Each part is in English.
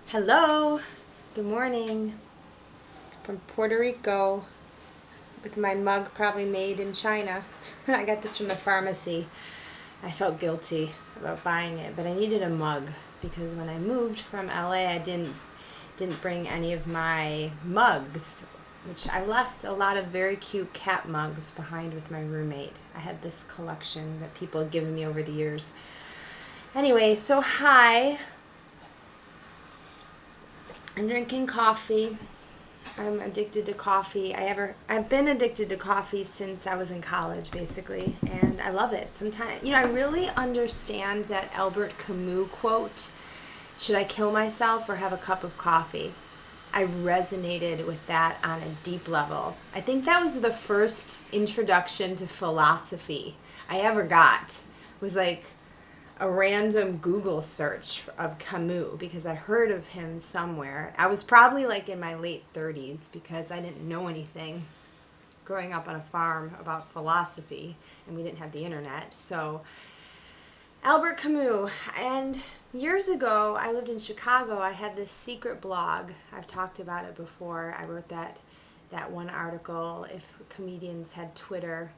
Hello, good morning from Puerto Rico with my mug probably made in China. I got this from the pharmacy. I felt guilty about buying it, but I needed a mug because when I moved from LA, I didn't bring any of my mugs, which I left a lot of very cute cat mugs behind with my roommate. I had this collection that people had given me over the years. Anyway, so hi. I'm drinking coffee. I'm addicted to coffee. I've been addicted to coffee since I was in college, basically, and I love it. Sometimes, I really understand that Albert Camus quote, "Should I kill myself or have a cup of coffee?" I resonated with that on a deep level. I think that was the first introduction to philosophy I ever got. Was like a random Google search of Camus because I heard of him somewhere. I was probably like in my late 30s because I didn't know anything growing up on a farm about philosophy and we didn't have the internet. So Albert Camus. And years ago, I lived in Chicago. I had this secret blog. I've talked about it before. I wrote that one article, if comedians had Twitter,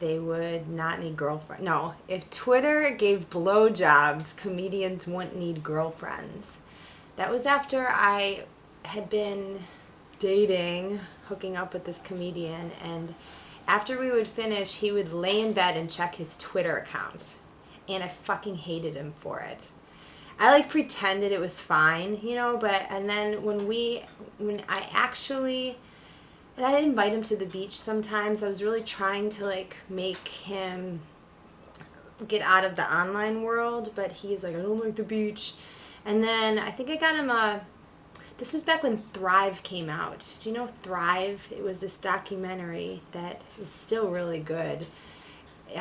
they would not need girlfriends. No, if Twitter gave blowjobs, comedians wouldn't need girlfriends. That was after I had been dating, hooking up with this comedian, and after we would finish, he would lay in bed and check his Twitter account. And I fucking hated him for it. I like pretended it was fine, but and then when I actually, and I'd invite him to the beach sometimes. I was really trying to like make him get out of the online world, but he's like, I don't like the beach. And then I think I got him this was back when Thrive came out. Do you know Thrive? It was this documentary that is still really good. And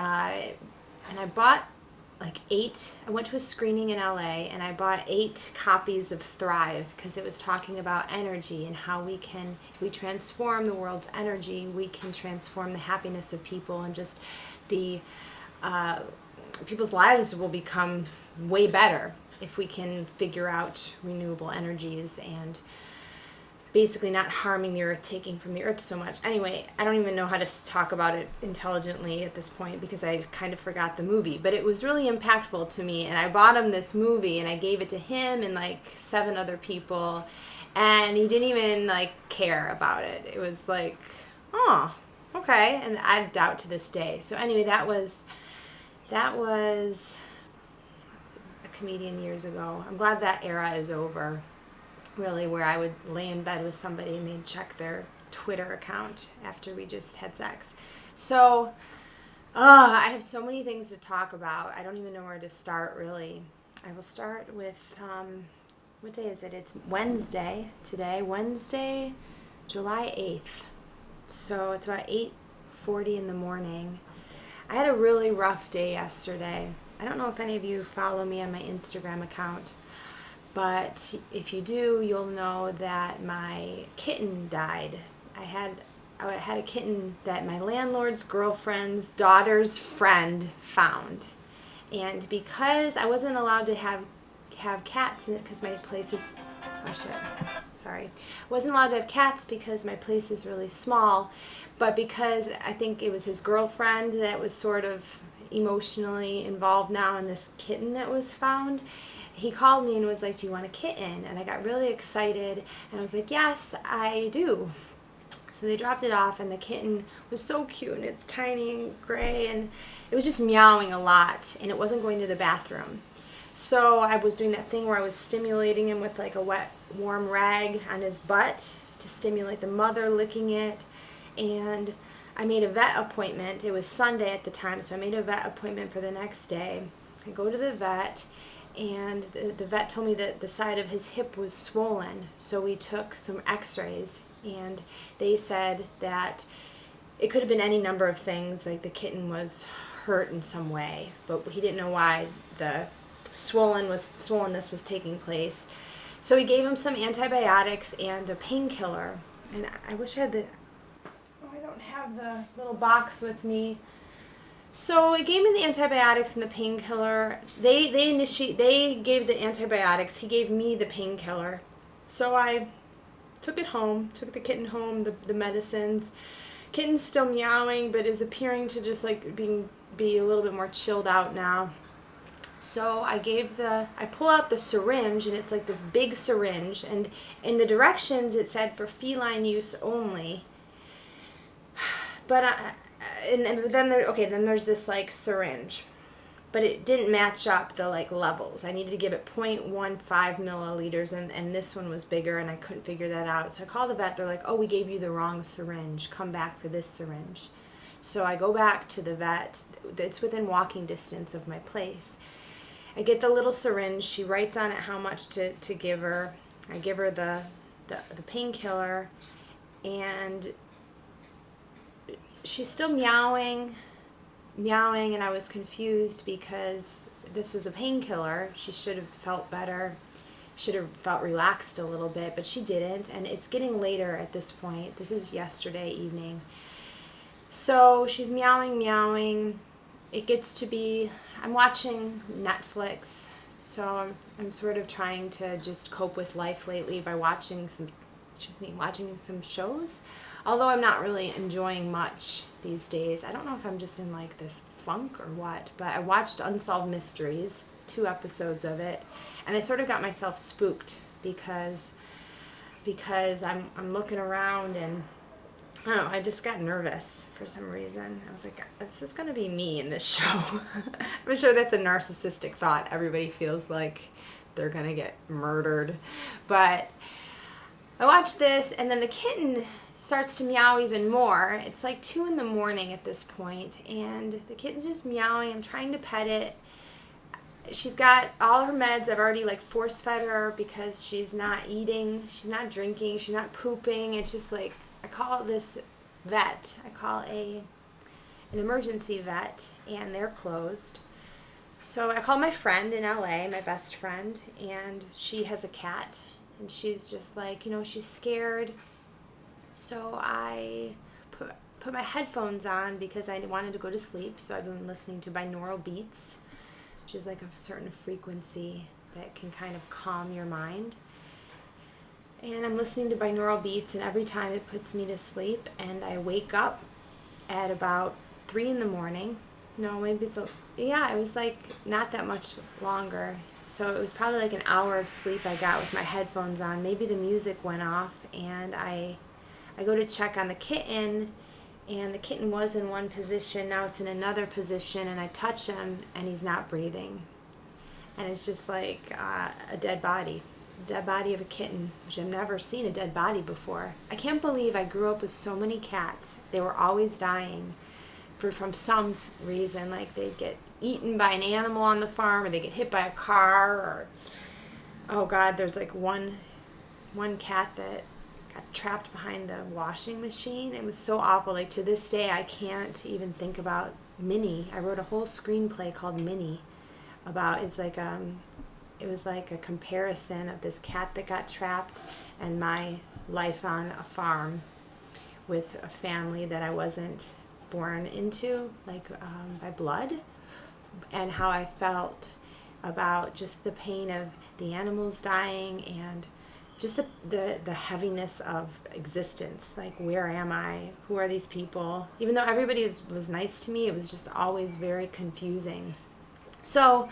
I bought I went to a screening in LA and I bought 8 copies of Thrive because it was talking about energy and how if we transform the world's energy, we can transform the happiness of people and just people's lives will become way better if we can figure out renewable energies and basically not harming the earth, taking from the earth so much. Anyway, I don't even know how to talk about it intelligently at this point because I kind of forgot the movie, but it was really impactful to me, and I bought him this movie and I gave it to him and like 7 other people, and he didn't even care about it. It was like, oh, okay, and I doubt to this day. So anyway, that was a comedian years ago. I'm glad that era is over, really, where I would lay in bed with somebody and they'd check their Twitter account after we just had sex. So, I have so many things to talk about. I don't even know where to start, really. I will start with, what day is it? It's Wednesday today, Wednesday, July 8th. So it's about 8:40 in the morning. I had a really rough day yesterday. I don't know if any of you follow me on my Instagram account, but if you do, you'll know that my kitten died. I had a kitten that my landlord's girlfriend's daughter's friend found. And because I wasn't allowed to have cats in it because my place is, oh shit, sorry. Wasn't allowed to have cats because my place is really small, but because I think it was his girlfriend that was sort of emotionally involved now in this kitten that was found, he called me and was like, do you want a kitten? And I got really excited and I was like, yes, I do. So they dropped it off and the kitten was so cute and it's tiny and gray and it was just meowing a lot and it wasn't going to the bathroom. So I was doing that thing where I was stimulating him with like a wet, warm rag on his butt to stimulate the mother licking it. And I made a vet appointment. It was Sunday at the time, so I made a vet appointment for the next day. I go to the vet, and the vet told me that the side of his hip was swollen. So we took some x-rays, and they said that it could have been any number of things, like the kitten was hurt in some way, but he didn't know why the swollenness was taking place. So he gave him some antibiotics and a painkiller. And I wish I had I don't have the little box with me. So it gave me the antibiotics and the painkiller. They gave the antibiotics. He gave me the painkiller. So I took it home, took the kitten home, the medicines. Kitten's still meowing, but is appearing to just like be a little bit more chilled out now. So I pull out the syringe, and it's like this big syringe, and in the directions it said for feline use only. But then there's this like syringe, but it didn't match up the like levels. I needed to give it 0.15 milliliters, and this one was bigger, and I couldn't figure that out. So I called the vet. They're like, "Oh, we gave you the wrong syringe. Come back for this syringe." So I go back to the vet. It's within walking distance of my place. I get the little syringe. She writes on it how much to give her. I give her the painkiller, and she's still meowing, and I was confused because this was a painkiller. She should have felt better, should have felt relaxed a little bit, but she didn't, and it's getting later at this point. This is yesterday evening. So she's meowing. It gets to be, I'm watching Netflix, so I'm sort of trying to just cope with life lately by watching some shows. Although I'm not really enjoying much these days. I don't know if I'm just in like this funk or what, but I watched Unsolved Mysteries, 2 episodes of it, and I sort of got myself spooked because I'm looking around, and I don't know, I just got nervous for some reason. I was like, this is going to be me in this show. I'm sure that's a narcissistic thought. Everybody feels like they're going to get murdered. But I watched this, and then the kitten starts to meow even more. It's like 2 a.m. at this point, and the kitten's just meowing. I'm trying to pet it. She's got all her meds. I've already like force fed her because she's not eating, she's not drinking, she's not pooping. It's just like, I call this vet. I call an emergency vet, and they're closed. So I call my friend in LA, my best friend, and she has a cat, and she's just like, she's scared. So I put my headphones on because I wanted to go to sleep. So I've been listening to binaural beats, which is like a certain frequency that can kind of calm your mind. And I'm listening to binaural beats, and every time it puts me to sleep, and I wake up at about 3 a.m. No, maybe it was like not that much longer. So it was probably like an hour of sleep I got with my headphones on. Maybe the music went off, and I go to check on the kitten, and the kitten was in one position. Now it's in another position, and I touch him, and he's not breathing. And it's just like a dead body. It's a dead body of a kitten, which I've never seen a dead body before. I can't believe I grew up with so many cats. They were always dying from some reason. Like they'd get eaten by an animal on the farm, or they get hit by a car, or, oh God, there's like one cat that got trapped behind the washing machine. It was so awful. Like to this day, I can't even think about Minnie. I wrote a whole screenplay called Minnie about, it was like a comparison of this cat that got trapped and my life on a farm with a family that I wasn't born into, by blood, and how I felt about just the pain of the animals dying and just the heaviness of existence. Like, where am I? Who are these people? Even though everybody was nice to me, it was just always very confusing. So,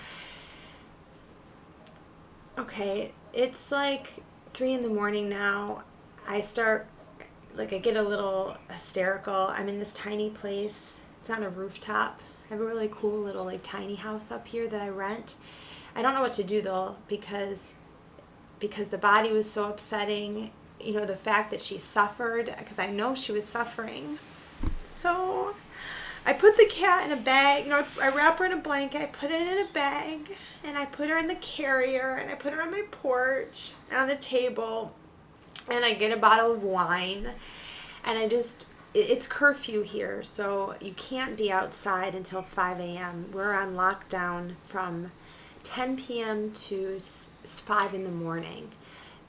okay, it's like 3 a.m. now. I get a little hysterical. I'm in this tiny place. It's on a rooftop. I have a really cool little tiny house up here that I rent. I don't know what to do though, because the body was so upsetting. The fact that she suffered, because I know she was suffering. So I put the cat in a bag. I wrap her in a blanket. I put it in a bag, and I put her in the carrier, and I put her on my porch on the table, and I get a bottle of wine, and it's curfew here, so you can't be outside until 5 a.m. We're on lockdown from 10 p.m. to 5 in the morning.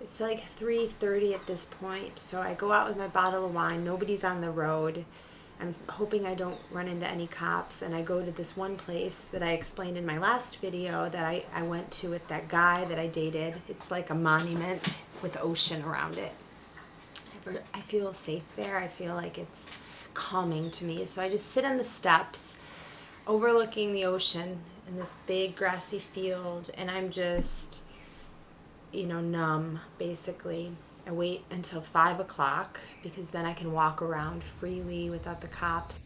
It's like 3:30 at this point, so I go out with my bottle of wine. Nobody's on the road. I'm hoping I don't run into any cops, and I go to this one place that I explained in my last video that I went to with that guy that I dated. It's like a monument with ocean around it. I feel safe there. I feel like it's calming to me. So I just sit on the steps overlooking the ocean in this big grassy field, and I'm just, numb, basically. I wait until 5 o'clock because then I can walk around freely without the cops.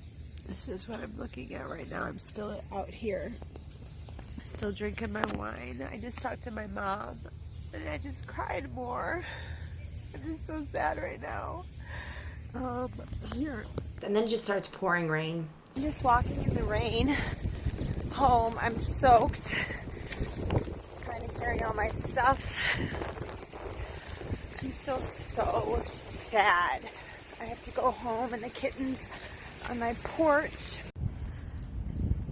This is what I'm looking at right now. I'm still out here, still drinking my wine. I just talked to my mom, and I just cried more. I'm just so sad right now. Here. And then it just starts pouring rain. I'm just walking in the rain home. I'm soaked. Trying to carry all my stuff. I'm still so sad. I have to go home, and the kitten's on my porch.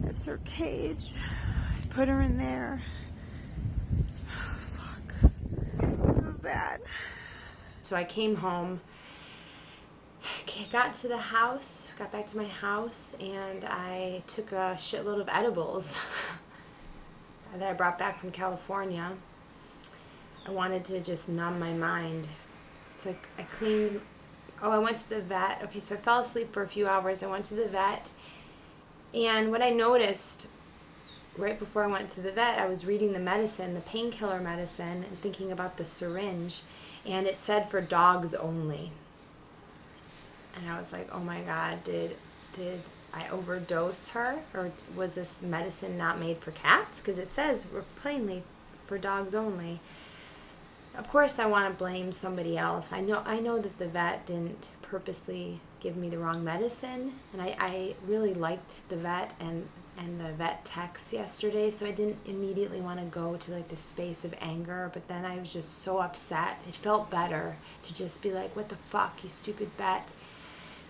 That's her cage. I put her in there. Oh, fuck. So sad. So I came home, got to the house, got back to my house, and I took a shitload of edibles that I brought back from California. I wanted to just numb my mind. So I cleaned, I went to the vet. Okay, so I fell asleep for a few hours. I went to the vet, and what I noticed right before I went to the vet, I was reading the medicine, the painkiller medicine, and thinking about the syringe, and it said for dogs only. And I was like, oh my God, did I overdose her? Or was this medicine not made for cats? Because it says plainly for dogs only. Of course, I want to blame somebody else. I know that the vet didn't purposely give me the wrong medicine, and I really liked the vet and the vet techs yesterday, so I didn't immediately want to go to like the space of anger, but then I was just so upset. It felt better to just be like, what the fuck, you stupid vet.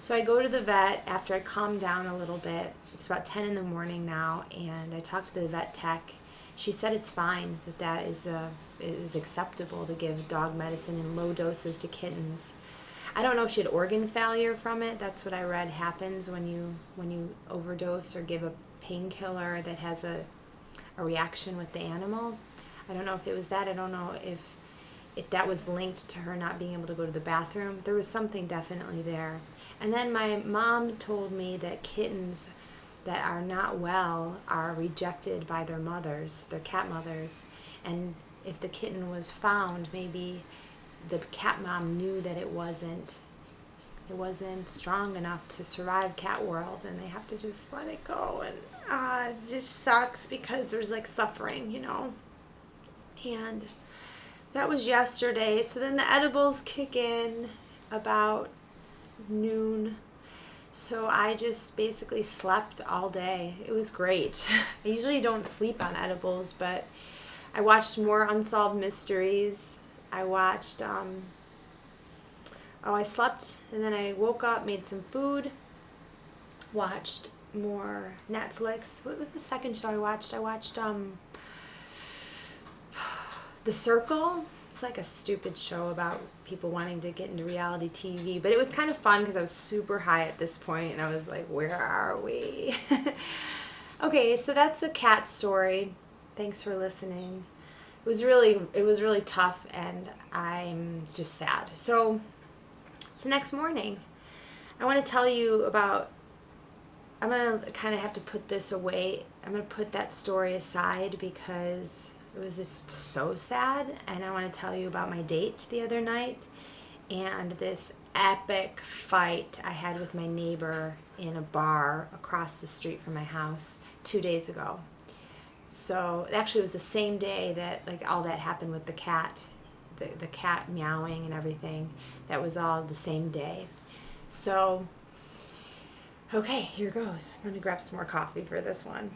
So I go to the vet after I calm down a little bit. It's about 10 in the morning now, and I talked to the vet tech. She said it's fine, that is acceptable to give dog medicine in low doses to kittens. I don't know if she had organ failure from it. That's what I read happens when you overdose or give a painkiller that has a reaction with the animal. I don't know if it was that. I don't know if that was linked to her not being able to go to the bathroom. There was something definitely there. And then my mom told me that kittens that are not well are rejected by their mothers, their cat mothers. And if the kitten was found, maybe the cat mom knew that it wasn't strong enough to survive cat world, and they have to just let it go. And it just sucks because there's like suffering, And that was yesterday. So then the edibles kick in about noon. So I just basically slept all day. It was great. I usually don't sleep on edibles, but I watched more Unsolved Mysteries. I watched, I slept, and then I woke up, made some food, watched more Netflix. What was the second show I watched? I watched, The Circle. It's like a stupid show about people wanting to get into reality TV, but it was kind of fun because I was super high at this point, and I was like, where are we? Okay, so that's the cat story. Thanks for listening. It was really tough, and I'm just sad. So it's the next morning. I want to tell you about, I'm going to kind of have to put this away. I'm going to put that story aside because it was just so sad, and I want to tell you about my date the other night and this epic fight I had with my neighbor in a bar across the street from my house 2 days ago. So actually it was the same day that like all that happened with the cat, the cat meowing and everything. That was all the same day. So, okay, here goes. I'm going to grab some more coffee for this one.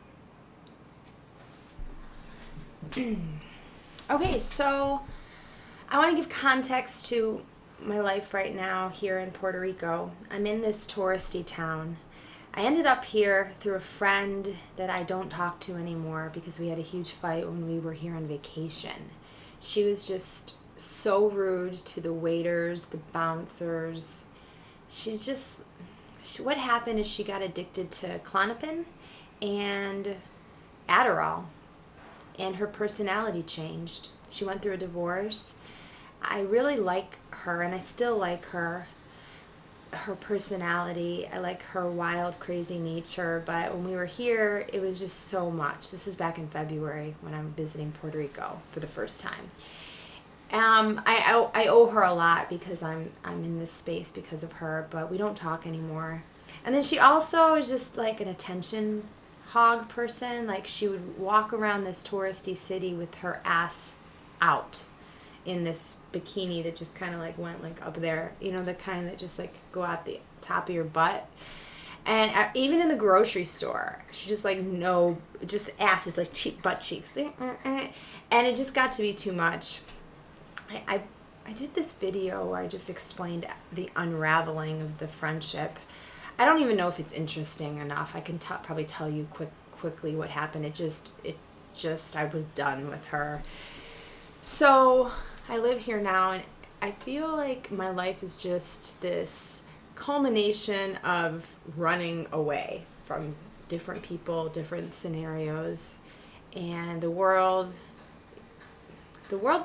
Okay, so I want to give context to my life right now here in Puerto Rico. I'm in this touristy town. I ended up here through a friend that I don't talk to anymore because we had a huge fight when we were here on vacation. She was just so rude to the waiters, the bouncers. She's what happened is she got addicted to Klonopin and Adderall, and her personality changed. She went through a divorce. I really like her, and I still like her personality. I like her wild, crazy nature, but when we were here, it was just so much. This was back in February when I'm visiting Puerto Rico for the first time. I owe her a lot because I'm in this space because of her, but we don't talk anymore. And then she also is just like an attention hog person. Like, she would walk around this touristy city with her ass out in this bikini that just kind of like went like up there, you know, the kind that just like go out the top of your butt. And even in the grocery store, she just like just ass is like butt cheeks, and it just got to be too much. I did this video where I just explained the unraveling of the friendship. I don't even know if it's interesting enough. I can probably tell you quickly what happened. It just I was done with her. So I live here now, and I feel like my life is just this culmination of running away from different people, different scenarios, and the world's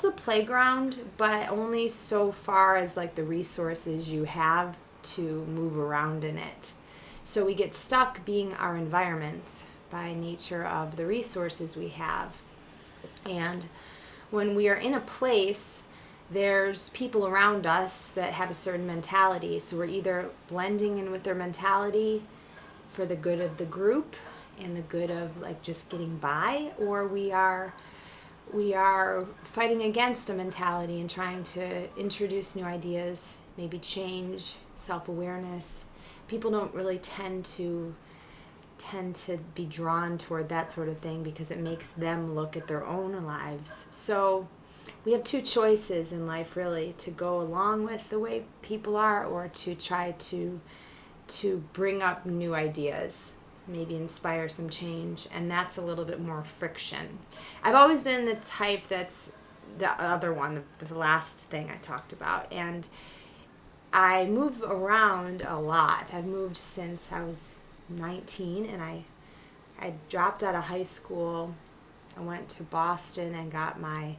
a playground, but only so far as like the resources you have to move around in it. So we get stuck being our environments by nature of the resources we have. And when we are in a place, there's people around us that have a certain mentality. So we're either blending in with their mentality for the good of the group and the good of like just getting by, or we are fighting against a mentality and trying to introduce new ideas, maybe change, self-awareness. People don't really tend to be drawn toward that sort of thing because it makes them look at their own lives. So we have two choices in life, really, to go along with the way people are, or to try to bring up new ideas, maybe inspire some change, and that's a little bit more friction. I've always been the type that's the other one, the last thing I talked about, and I move around a lot. I've moved since I was 19, and I dropped out of high school. I went to Boston and got my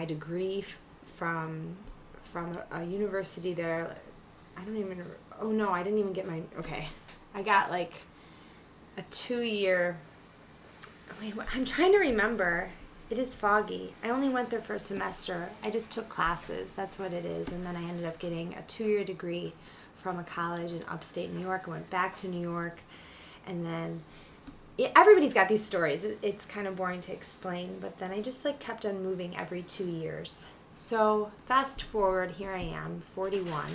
degree from a university there. I didn't even get I got like a 2-year, I'm trying to remember. It is foggy. I only went there for a semester. I just took classes. That's what it is. And then I ended up getting a 2-year degree from a college in upstate New York. I went back to New York. And then everybody's got these stories. It's kind of boring to explain. But then I just like kept on moving every 2 years. So fast forward, here I am, 41.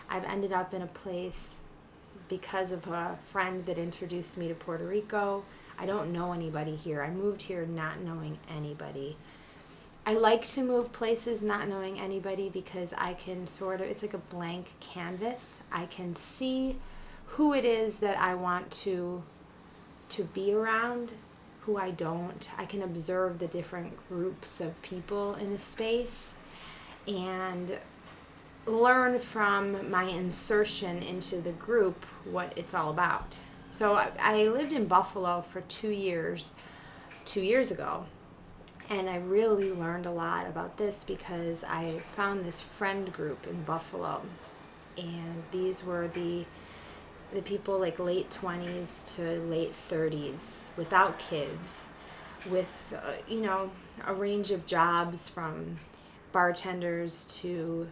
I've ended up in a place because of a friend that introduced me to Puerto Rico. I don't know anybody here. I moved here not knowing anybody. I like to move places not knowing anybody because I can it's like a blank canvas. I can see who it is that I want to be around, who I don't. I can observe the different groups of people in a space and learn from my insertion into the group what it's all about. So I lived in Buffalo for 2 years, 2 years ago, and I really learned a lot about this because I found this friend group in Buffalo, and these were the people like late 20s to late 30s without kids, with a range of jobs from bartenders to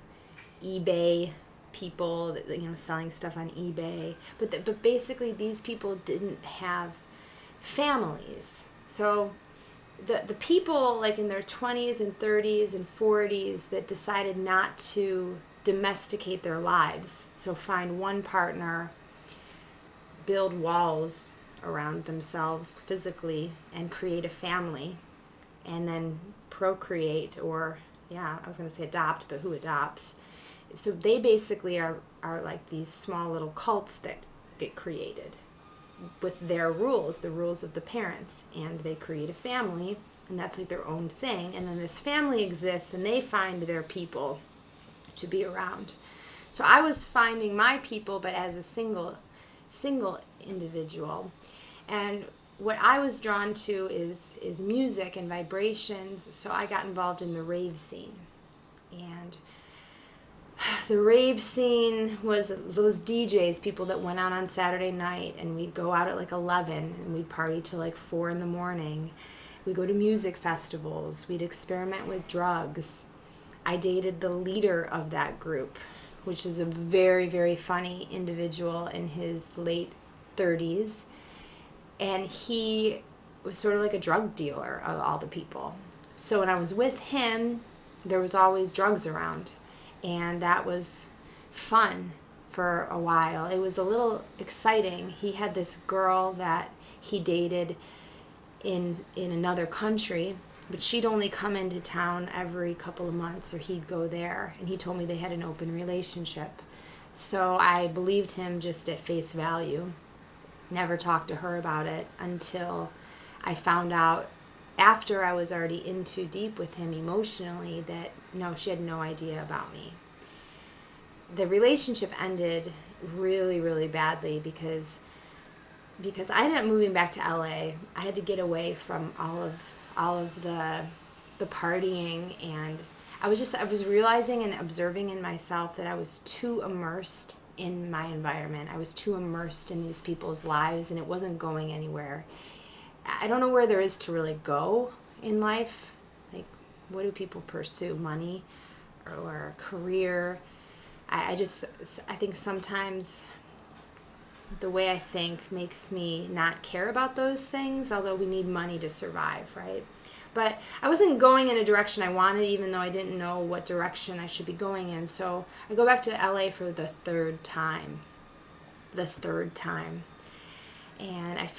eBay people that selling stuff on eBay, but basically these people didn't have families. So the people like in their 20s and 30s and 40s that decided not to domesticate their lives, so find one partner, build walls around themselves physically and create a family, and then procreate, or I was going to say adopt, but who adopts? So they basically are like these small little cults that get created with their rules, the rules of the parents, and they create a family, and that's like their own thing. And then this family exists, and they find their people to be around. So I was finding my people, but as a single individual. And what I was drawn to is music and vibrations, so I got involved in the rave scene. And the rave scene was those DJs, people that went out on Saturday night, and we'd go out at like 11 and we'd party till like 4 in the morning. We'd go to music festivals. We'd experiment with drugs. I dated the leader of that group, which is a very, very funny individual in his late 30s. And he was sort of like a drug dealer of all the people. So when I was with him, there was always drugs around. And that was fun for a while. It was a little exciting. He had this girl that he dated in another country, but she'd only come into town every couple of months, or he'd go there. And he told me they had an open relationship. So I believed him just at face value. Never talked to her about it until I found out, after I was already in too deep with him emotionally, that no, she had no idea about me. The relationship ended really, really badly because I ended up moving back to LA. I had to get away from all of the partying, and I was realizing and observing in myself that I was too immersed in my environment. I was too immersed in these people's lives, and it wasn't going anywhere. I don't know where there is to really go in life. Like, what do people pursue? Money or career? I think sometimes the way I think makes me not care about those things, although we need money to survive, right? But I wasn't going in a direction I wanted, even though I didn't know what direction I should be going in. So I go back to LA for the third time. And I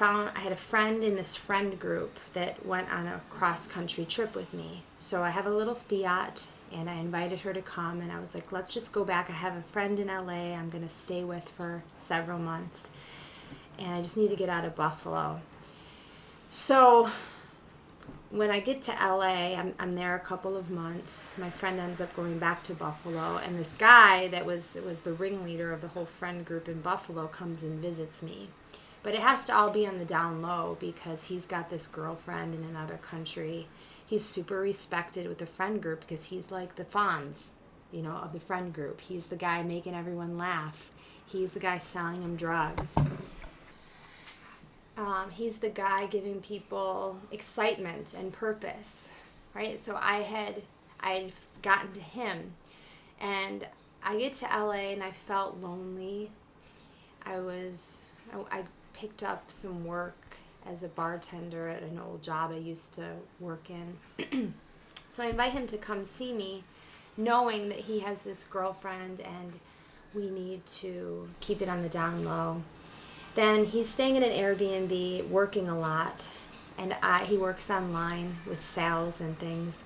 had a friend in this friend group that went on a cross-country trip with me. So I have a little Fiat, and I invited her to come, and I was like, let's just go back. I have a friend in LA I'm going to stay with for several months, and I just need to get out of Buffalo. So when I get to LA, I'm there a couple of months. My friend ends up going back to Buffalo, and this guy that was the ringleader of the whole friend group in Buffalo comes and visits me. But it has to all be on the down low because he's got this girlfriend in another country. He's super respected with the friend group because he's like the Fonz, of the friend group. He's the guy making everyone laugh. He's the guy selling them drugs. He's the guy giving people excitement and purpose, right? So I'd gotten to him, and I get to LA and I felt lonely. I picked up some work as a bartender at an old job I used to work in. So I invite him to come see me, knowing that he has this girlfriend and we need to keep it on the down low. Then he's staying at an Airbnb, working a lot, and he works online with sales and things,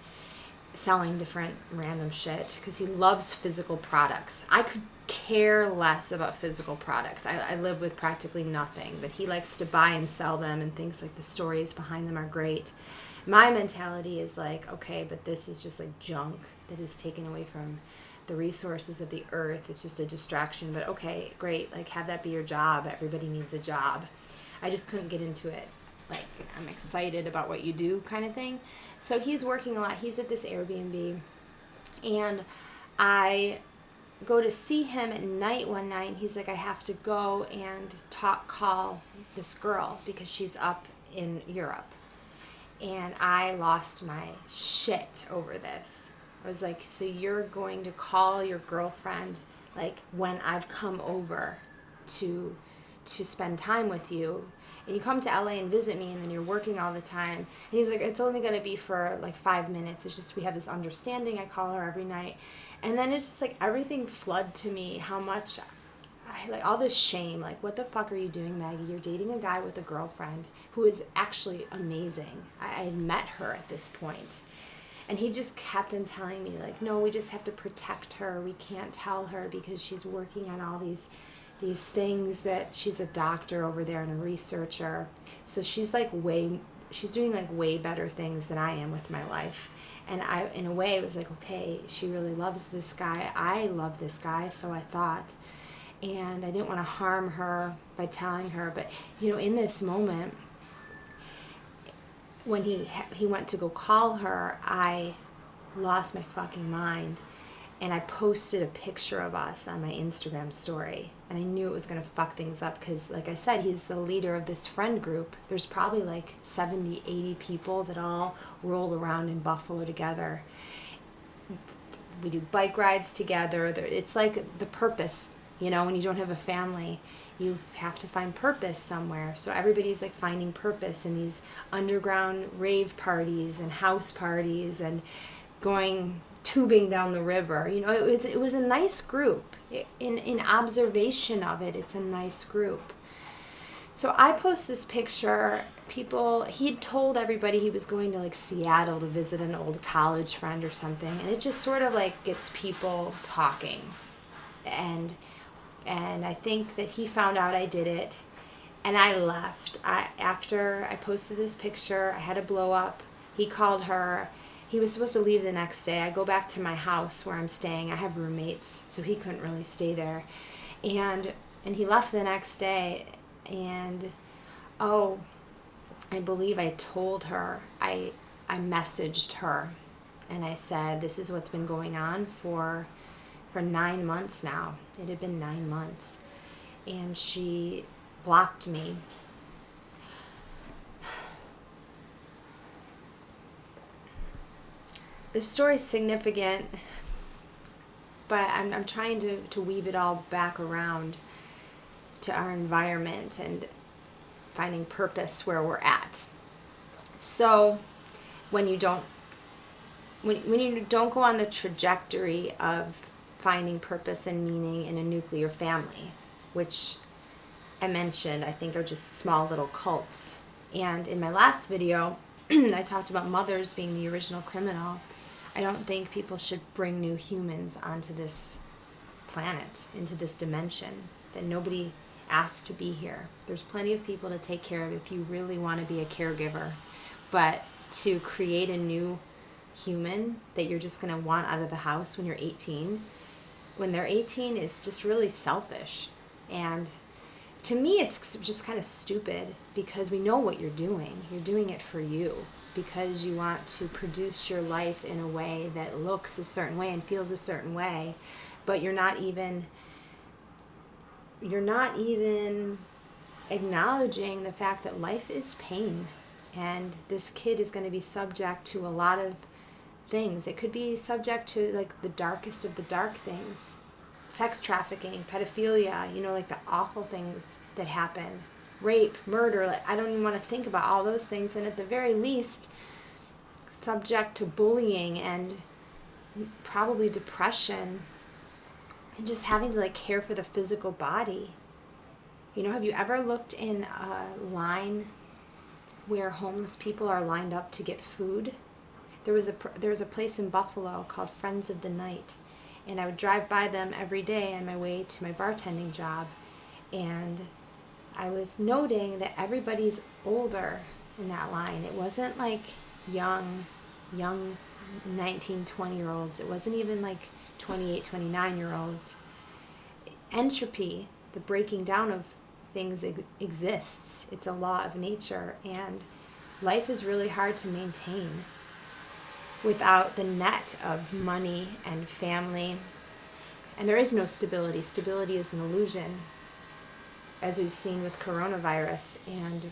selling different random shit because he loves physical products. I could care less about physical products. I live with practically nothing, but he likes to buy and sell them and thinks like the stories behind them are great. My mentality is like, okay, but this is just like junk that is taken away from the resources of the earth. It's just a distraction, but okay, great, like have that be your job. Everybody needs a job. I just couldn't get into it. Like, I'm excited about what you do kind of thing. So he's working a lot. He's at this Airbnb, and I go to see him at night one night, and he's like, I have to go and call this girl because she's up in Europe. And I lost my shit over this. I was like, so you're going to call your girlfriend like when I've come over to spend time with you, and you come to LA and visit me, and then you're working all the time. And he's like, it's only going to be for like 5 minutes. It's just we have this understanding. I call her every night. And then it's just like everything flooded to me, how much like all this shame. Like, what the fuck are you doing, Maggie? You're dating a guy with a girlfriend who is actually amazing. I had met her at this point. And he just kept on telling me, like, no, we just have to protect her. We can't tell her because she's working on all these things, that she's a doctor over there and a researcher. So she's doing like way better things than I am with my life. And I, in a way, it was like, okay, she really loves this guy. I love this guy, so I thought. And I didn't want to harm her by telling her. But, in this moment, when he went to go call her, I lost my fucking mind. And I posted a picture of us on my Instagram story. And I knew it was going to fuck things up because, like I said, he's the leader of this friend group. There's probably like 70, 80 people that all roll around in Buffalo together. We do bike rides together. It's like the purpose, when you don't have a family, you have to find purpose somewhere. So everybody's like finding purpose in these underground rave parties and house parties and going tubing down the river. It was a nice group. In observation of it, it's a nice group. So I post this picture. He'd told everybody he was going to like Seattle to visit an old college friend or something, and it just sort of like gets people talking. And I think that he found out I did it, and I left. After I posted this picture, I had a blow up. He called her. He was supposed to leave the next day. I go back to my house where I'm staying. I have roommates, so he couldn't really stay there. And he left the next day, and I believe I told her, I messaged her, and I said, this is what's been going on for 9 months now. It had been 9 months. And she blocked me. The story's significant, but I'm trying to weave it all back around to our environment and finding purpose where we're at. So when you don't go on the trajectory of finding purpose and meaning in a nuclear family, which I mentioned, I think are just small little cults. And in my last video, I talked about mothers being the original criminal. I don't think people should bring new humans onto this planet, into this dimension, that nobody asked to be here. There's plenty of people to take care of if you really want to be a caregiver. But to create a new human that you're just going to want out of the house when you're 18, when they're 18, is just really selfish. And to me, it's just kind of stupid, because we know what you're doing. You're doing it for you, because you want to produce your life in a way that looks a certain way and feels a certain way, but you're not even acknowledging the fact that life is pain, and this kid is going to be subject to a lot of things. It could be subject to like the darkest of the dark things. Sex trafficking, pedophilia, like the awful things that happen. Rape, murder, I don't even want to think about all those things. And at the very least, subject to bullying and probably depression, and just having to care for the physical body. Have you ever looked in a line where homeless people are lined up to get food? There was a place in Buffalo called Friends of the Night, and I would drive by them every day on my way to my bartending job, and I was noting that everybody's older in that line. It wasn't like young 19, 20-year-olds. It wasn't even like 28, 29-year-olds. Entropy, the breaking down of things, exists. It's a law of nature, and life is really hard to maintain without the net of money and family. And there is no stability. Stability is an illusion, as we've seen with coronavirus and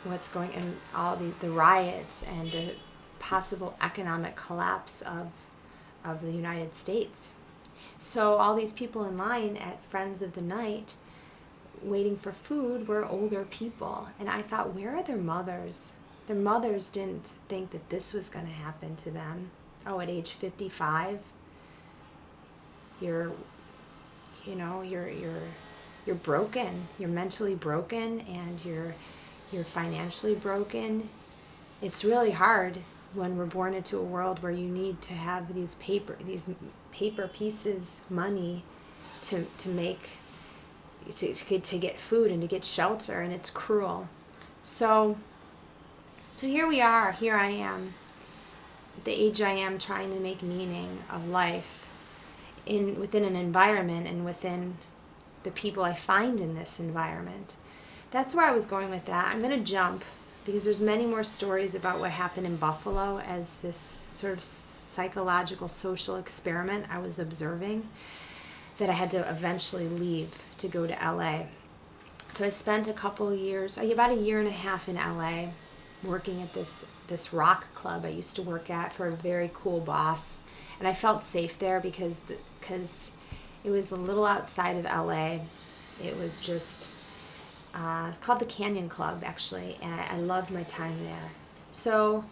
what's going on, all the riots and the possible economic collapse of the United States. So all these people in line at Friends of the Night waiting for food were older people. And I thought, where are their mothers? Their mothers didn't think that this was going to happen to them. Oh, at age 55, you're broken. You're mentally broken, and you're financially broken. It's really hard when we're born into a world where you need to have these paper pieces, money, to get food and to get shelter, and it's cruel. So So here I am, at the age I am, trying to make meaning of life within an environment and within the people I find in this environment. That's where I was going with that. I'm going to jump because there's many more stories about what happened in Buffalo as this sort of psychological social experiment I was observing that I had to eventually leave to go to LA. So I spent a couple of years, about a year and a half in LA, working at this rock club I used to work at for a very cool boss. And I felt safe there because it was a little outside of LA. It was just, it's called the Canyon Club, actually, and I loved my time there. So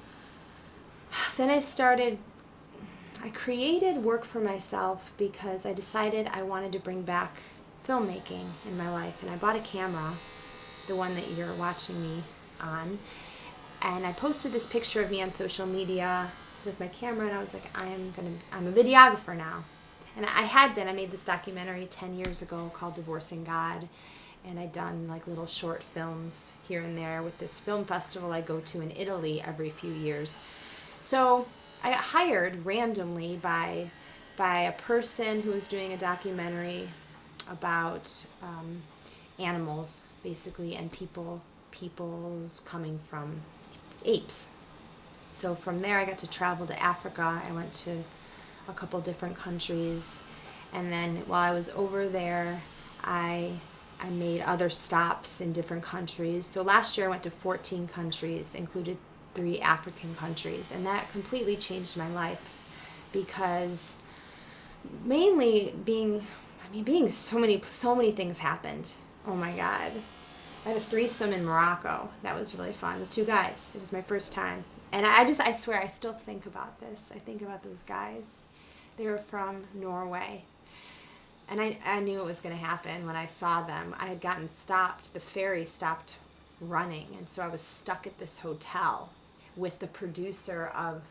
then I created work for myself because I decided I wanted to bring back filmmaking in my life. And I bought a camera, the one that you're watching me on, and I posted this picture of me on social media with my camera, and I was like, I'm a videographer now. And I made this documentary 10 years ago called Divorcing God, and I'd done like little short films here and there with this film festival I go to in Italy every few years. So I got hired randomly by a person who was doing a documentary about animals, basically, and people's coming from apes. So from there I got to travel to Africa. I went to a couple different countries, and then while I was over there I made other stops in different countries. So last year I went to 14 countries, included 3 African countries, and that completely changed my life because mainly being so many things happened. Oh my God. I had a threesome in Morocco. That was really fun with 2 guys. It was my first time. And I swear, I still think about this. I think about those guys. They were from Norway. And I knew it was going to happen when I saw them. I had gotten stopped. The ferry stopped running. And so I was stuck at this hotel with the producer of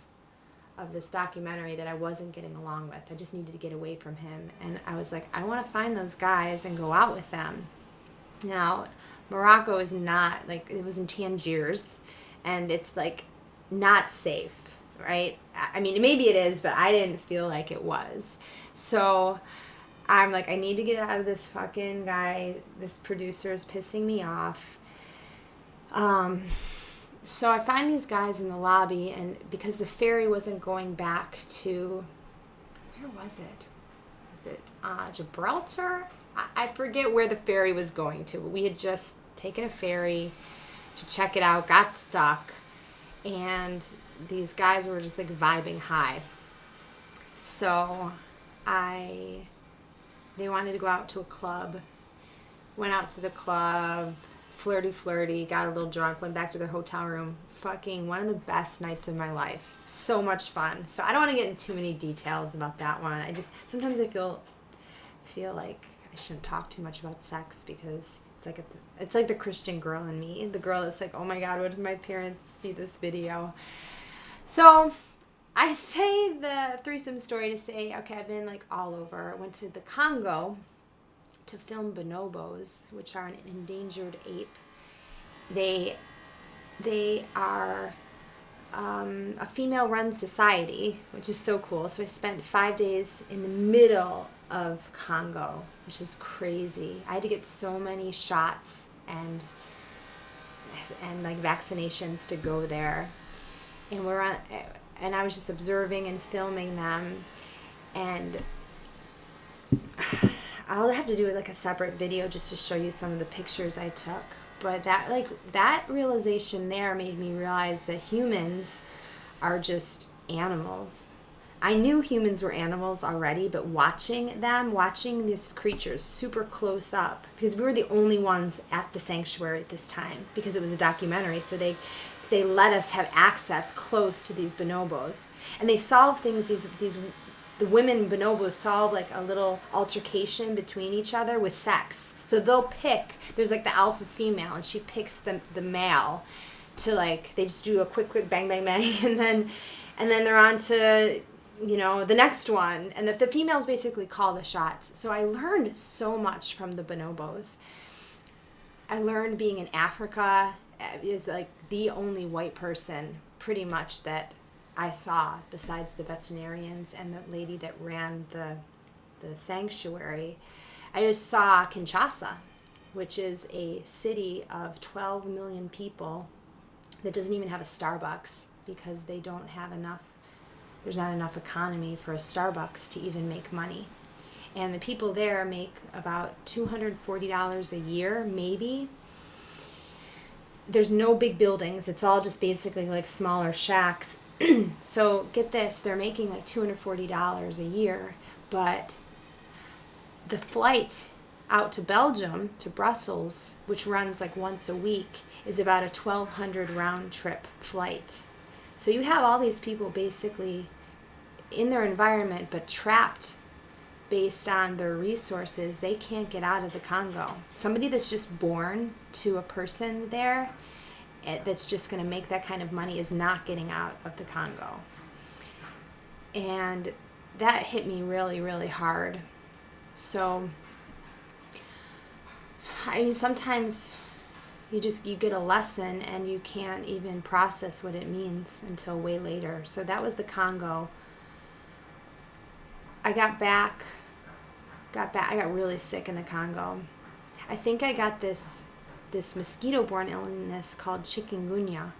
this documentary that I wasn't getting along with. I just needed to get away from him. And I was like, I want to find those guys and go out with them. Now, Morocco is not, like, it was in Tangiers, and it's, like, not safe, right? I mean, maybe it is, but I didn't feel like it was. So I'm like, I need to get out of this fucking guy. This producer is pissing me off. So I find these guys in the lobby, and because the ferry wasn't going back to, where was it? Was it Gibraltar? I forget where the ferry was going to. We had just taken a ferry to check it out, got stuck, and these guys were just like vibing high. So they wanted to go out to a club, went out to the club, flirty, got a little drunk, went back to their hotel room. Fucking one of the best nights of my life. So much fun. So I don't want to get into too many details about that one. Sometimes I feel like I shouldn't talk too much about sex because it's like the Christian girl in me. The girl that's like, oh my God, what if my parents see this video? So I say the threesome story to say, okay, I've been like all over. I went to the Congo to film bonobos, which are an endangered ape. They are a female-run society, which is so cool. So I spent 5 days in the middle of Congo, which is crazy. I had to get so many shots and like vaccinations to go there, and I was just observing and filming them, and I'll have to do like a separate video just to show you some of the pictures I took. But that realization there made me realize that humans are just animals. I knew humans were animals already, but watching these creatures super close up, because we were the only ones at the sanctuary at this time, because it was a documentary, so they let us have access close to these bonobos. And they solve things, the women bonobos solve like a little altercation between each other with sex. So they'll pick, there's like the alpha female, and she picks the male to like, they just do a quick bang, and then they're on to, the next one. And the females basically call the shots. So I learned so much from the bonobos. I learned being in Africa is like the only white person pretty much that I saw besides the veterinarians and the lady that ran the sanctuary. I just saw Kinshasa, which is a city of 12 million people that doesn't even have a Starbucks because they don't have enough, there's not enough economy for a Starbucks to even make money. And the people there make about $240 a year, maybe. There's no big buildings. It's all just basically like smaller shacks. So get this, they're making like $240 a year, but the flight out to Belgium, to Brussels, which runs like once a week, is about a 1,200 round trip flight. So you have all these people basically in their environment, but trapped based on their resources. They can't get out of the Congo. Somebody that's just born to a person there that's just going to make that kind of money is not getting out of the Congo. And that hit me really, really hard. So, I mean, sometimes you get a lesson and you can't even process what it means until way later. So that was the Congo. I got back, I got really sick in the Congo. I think I got this mosquito-borne illness called chikungunya,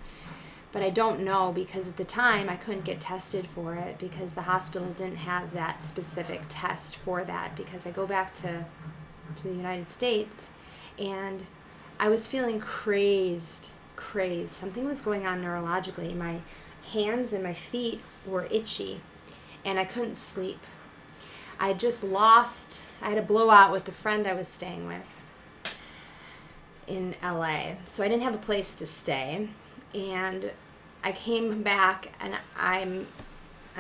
but I don't know because at the time I couldn't get tested for it because the hospital didn't have that specific test for that, because I go back to the United States and I was feeling crazed. Something was going on neurologically. My hands and my feet were itchy and I couldn't sleep. I had a blowout with the friend I was staying with in LA. So I didn't have a place to stay. And I came back and I'm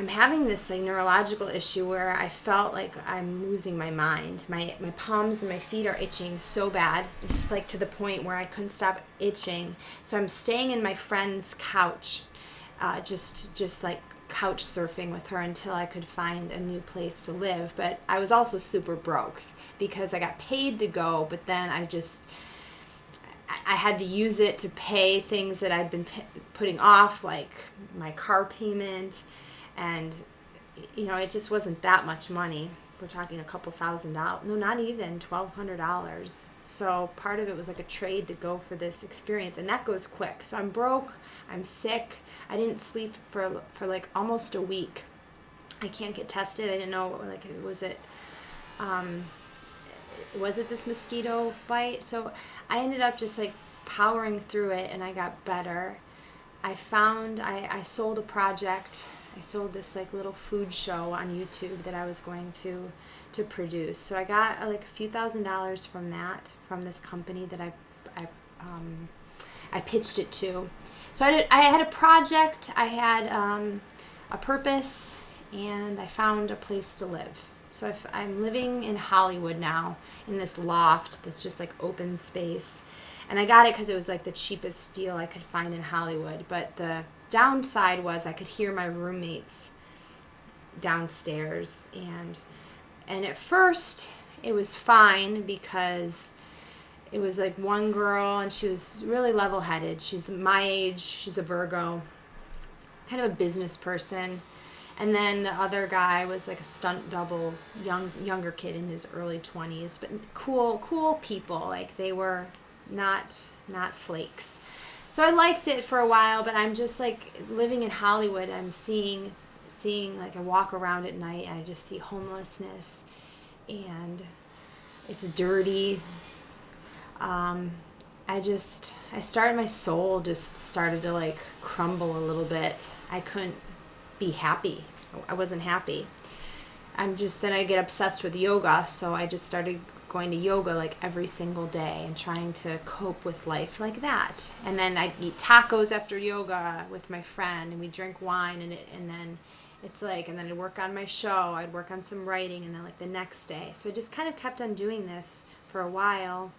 having this like neurological issue where I felt like I'm losing my mind. My palms and my feet are itching so bad. It's just like to the point where I couldn't stop itching. So I'm staying in my friend's couch, just like couch surfing with her until I could find a new place to live. But I was also super broke because I got paid to go, but then I had to use it to pay things that I'd been putting off, like my car payment, and it just wasn't that much money. We're talking a couple $1,000. No, not even $1,200. So part of it was like a trade to go for this experience, and that goes quick. So I'm broke, I'm sick, I didn't sleep for like almost a week. I can't get tested. I didn't know, like, was it this mosquito bite? So I ended up just like powering through it, and I got better. I sold a project. I sold this like little food show on YouTube that I was going to produce. So I got like a few $1,000s from this company that I pitched it to. So I had a project, I had a purpose, and I found a place to live. So I'm living in Hollywood now in this loft that's just like open space. And I got it because it was like the cheapest deal I could find in Hollywood. But the downside was I could hear my roommates downstairs. And at first it was fine because it was like one girl and she was really level-headed. She's my age. She's a Virgo, kind of a business person. And then the other guy was like a stunt double, younger kid in his early 20s, but cool people. Like they were not flakes. So I liked it for a while, but I'm just like living in Hollywood. I'm seeing like I walk around at night and I just see homelessness and it's dirty. My soul just started to like crumble a little bit. I couldn't be happy. I wasn't happy. Then I get obsessed with yoga, so I just started going to yoga like every single day and trying to cope with life like that. And then I'd eat tacos after yoga with my friend, and we drink wine, and then I'd work on my show, I'd work on some writing, and then like the next day. So I just kind of kept on doing this for a while.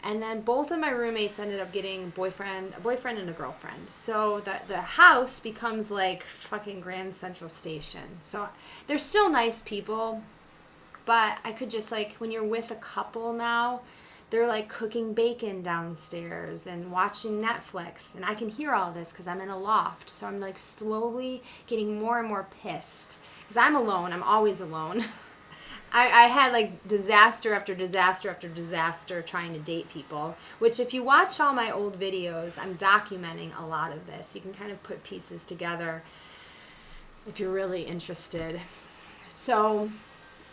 And then both of my roommates ended up getting a boyfriend and a girlfriend. So the house becomes like fucking Grand Central Station. So they're still nice people, but I could just like, when you're with a couple now, they're like cooking bacon downstairs and watching Netflix. And I can hear all this because I'm in a loft. So I'm like slowly getting more and more pissed because I'm alone. I'm always alone. I had like disaster after disaster after disaster trying to date people, which if you watch all my old videos, I'm documenting a lot of this. You can kind of put pieces together if you're really interested. So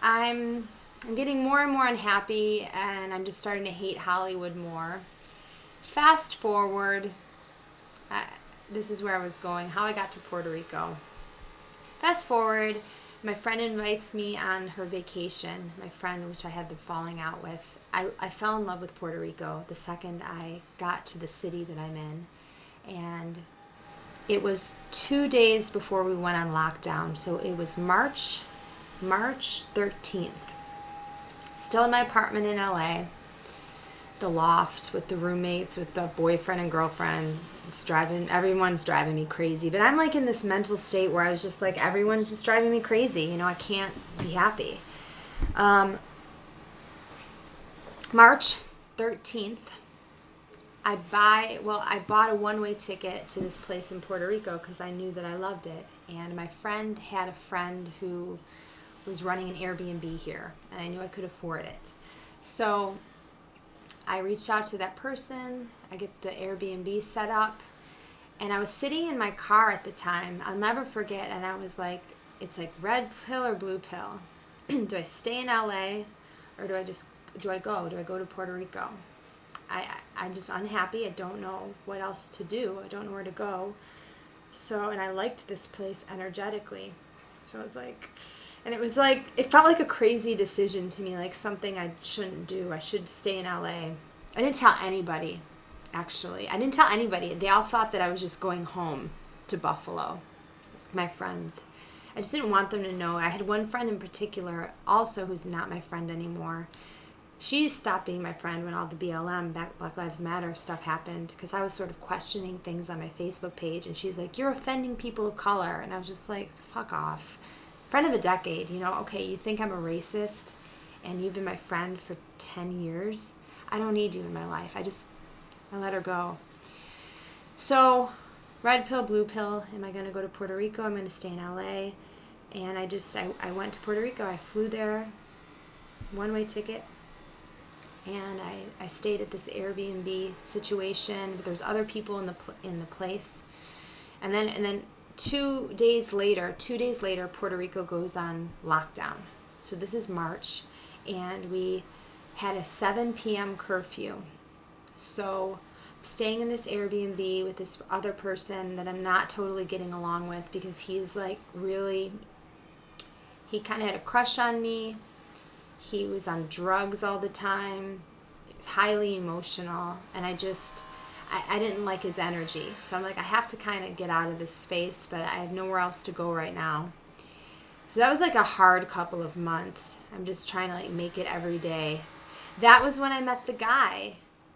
I'm getting more and more unhappy, and I'm just starting to hate Hollywood more. Fast forward, this is where I was going, how I got to Puerto Rico. Fast forward, my friend invites me on her vacation. My friend, which I had been falling out with. I fell in love with Puerto Rico the second I got to the city that I'm in. And it was 2 days before we went on lockdown. So it was March 13th. Still in my apartment in LA. The loft with the roommates, with the boyfriend and girlfriend. Everyone's driving me crazy. But I'm like in this mental state where I was just like, everyone's just driving me crazy. You know, I can't be happy. March 13th, I bought a one-way ticket to this place in Puerto Rico because I knew that I loved it. And my friend had a friend who was running an Airbnb here, and I knew I could afford it. So I reached out to that person. I get the Airbnb set up, and I was sitting in my car at the time. I'll never forget, and I was like, it's like red pill or blue pill. Do I stay in LA, or do I go to Puerto Rico? I'm just unhappy. I don't know what else to do. I don't know where to go. So, and I liked this place energetically. So I was like, and it felt like a crazy decision to me, like something I shouldn't do. I should stay in LA. I didn't tell anybody, actually. I didn't tell anybody. They all thought that I was just going home to Buffalo, my friends. I just didn't want them to know. I had one friend in particular, also who's not my friend anymore. She stopped being my friend when all the BLM, Black Lives Matter stuff happened, because I was sort of questioning things on my Facebook page, and she's like, you're offending people of color. And I was just like, fuck off. Friend of a decade, you know, okay, you think I'm a racist and you've been my friend for 10 years. I don't need you in my life. I let her go. So, red pill, blue pill, am I going to go to Puerto Rico? I'm going to stay in LA. And I went to Puerto Rico. I flew there, one-way ticket. And I stayed at this Airbnb situation. But there's other people in the place. And then 2 days later, Puerto Rico goes on lockdown. So this is March, and we had a 7 p.m. curfew. So I'm staying in this Airbnb with this other person that I'm not totally getting along with, because he's like he kind of had a crush on me. He was on drugs all the time. He was highly emotional, and I didn't like his energy. So I'm like, I have to kind of get out of this space, but I have nowhere else to go right now. So that was like a hard couple of months. I'm just trying to like make it every day. That was when I met the guy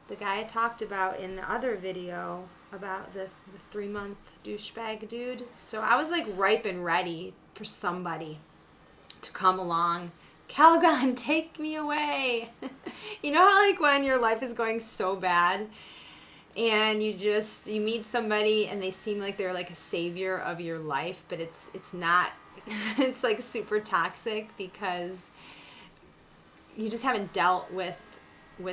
I talked about in the other video about the 3-month douchebag dude. So I was like ripe and ready for somebody to come along. Calgon, take me away. You know how like when your life is going so bad, and you meet somebody and they seem like they're like a savior of your life, but it's not. It's like super toxic because you just haven't dealt with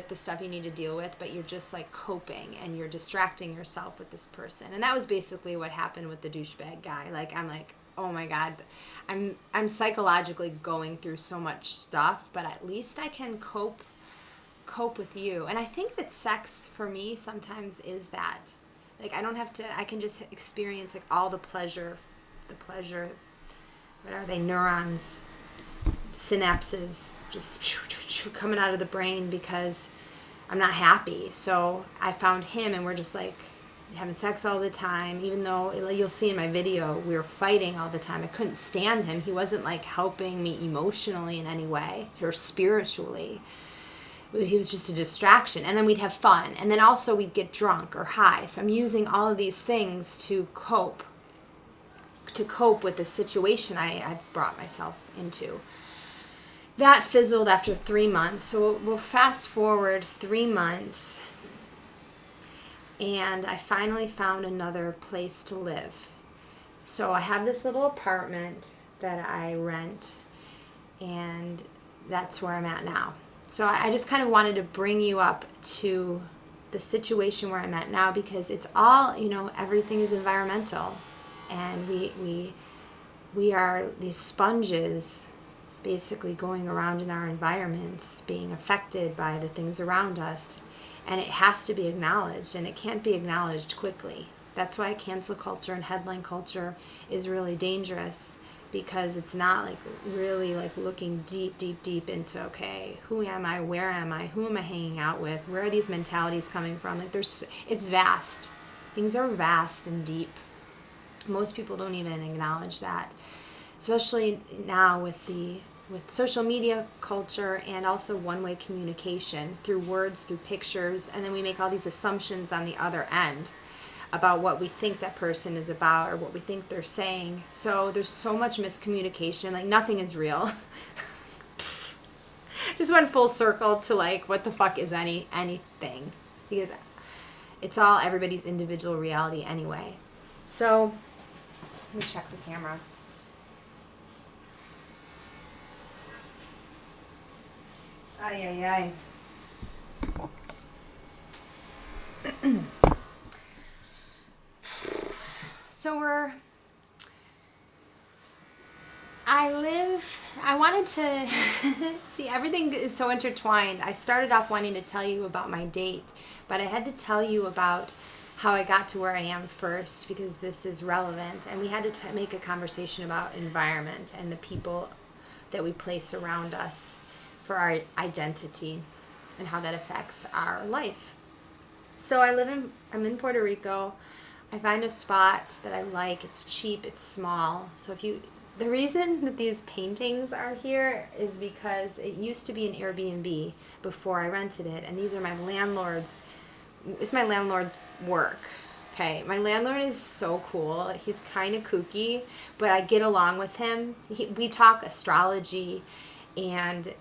the stuff you need to deal with, but you're just like coping and you're distracting yourself with this person. And that was basically what happened with the douchebag guy. Like, I'm like, oh my God, I'm psychologically going through so much stuff, but at least I can cope with you. And I think that sex for me sometimes is that. Like, I can just experience like all the pleasure, what are they, neurons, synapses, just coming out of the brain because I'm not happy. So I found him, and we're just like having sex all the time, even though you'll see in my video, we were fighting all the time. I couldn't stand him. He wasn't like helping me emotionally in any way or spiritually. He was just a distraction. And then we'd have fun. And then also we'd get drunk or high. So I'm using all of these things to cope with the situation I brought myself into. that fizzled after 3 months. So we'll fast forward 3 months, and I finally found another place to live. So I have this little apartment that I rent, and that's where I'm at now. So I just kind of wanted to bring you up to the situation where I'm at now, because it's all, everything is environmental, and we are these sponges basically going around in our environments, being affected by the things around us, and it has to be acknowledged, and it can't be acknowledged quickly. That's why cancel culture and headline culture is really dangerous, because it's not really looking deep into, okay, who am I, where am I, who am I hanging out with, where are these mentalities coming from? It's vast. Things are vast and deep. Most people don't even acknowledge that, especially now with social media culture, and also one-way communication through words, through pictures, and then we make all these assumptions on the other end about what we think that person is about or what we think they're saying. So there's so much miscommunication, nothing is real. Just went full circle to what the fuck is anything, because it's all everybody's individual reality anyway. So let me check the camera. Ay. So I wanted to, see, everything is so intertwined. I started off wanting to tell you about my date, but I had to tell you about how I got to where I am first, because this is relevant, and we had to make a conversation about environment and the people that we place around us for our identity and how that affects our life. So I'm in Puerto Rico. I find a spot that I like. It's cheap, it's small. So the reason that these paintings are here is because it used to be an Airbnb before I rented it, and these are my landlord's. It's my landlord's work. Okay, my landlord is so cool. He's kind of kooky, but I get along with him. We talk astrology and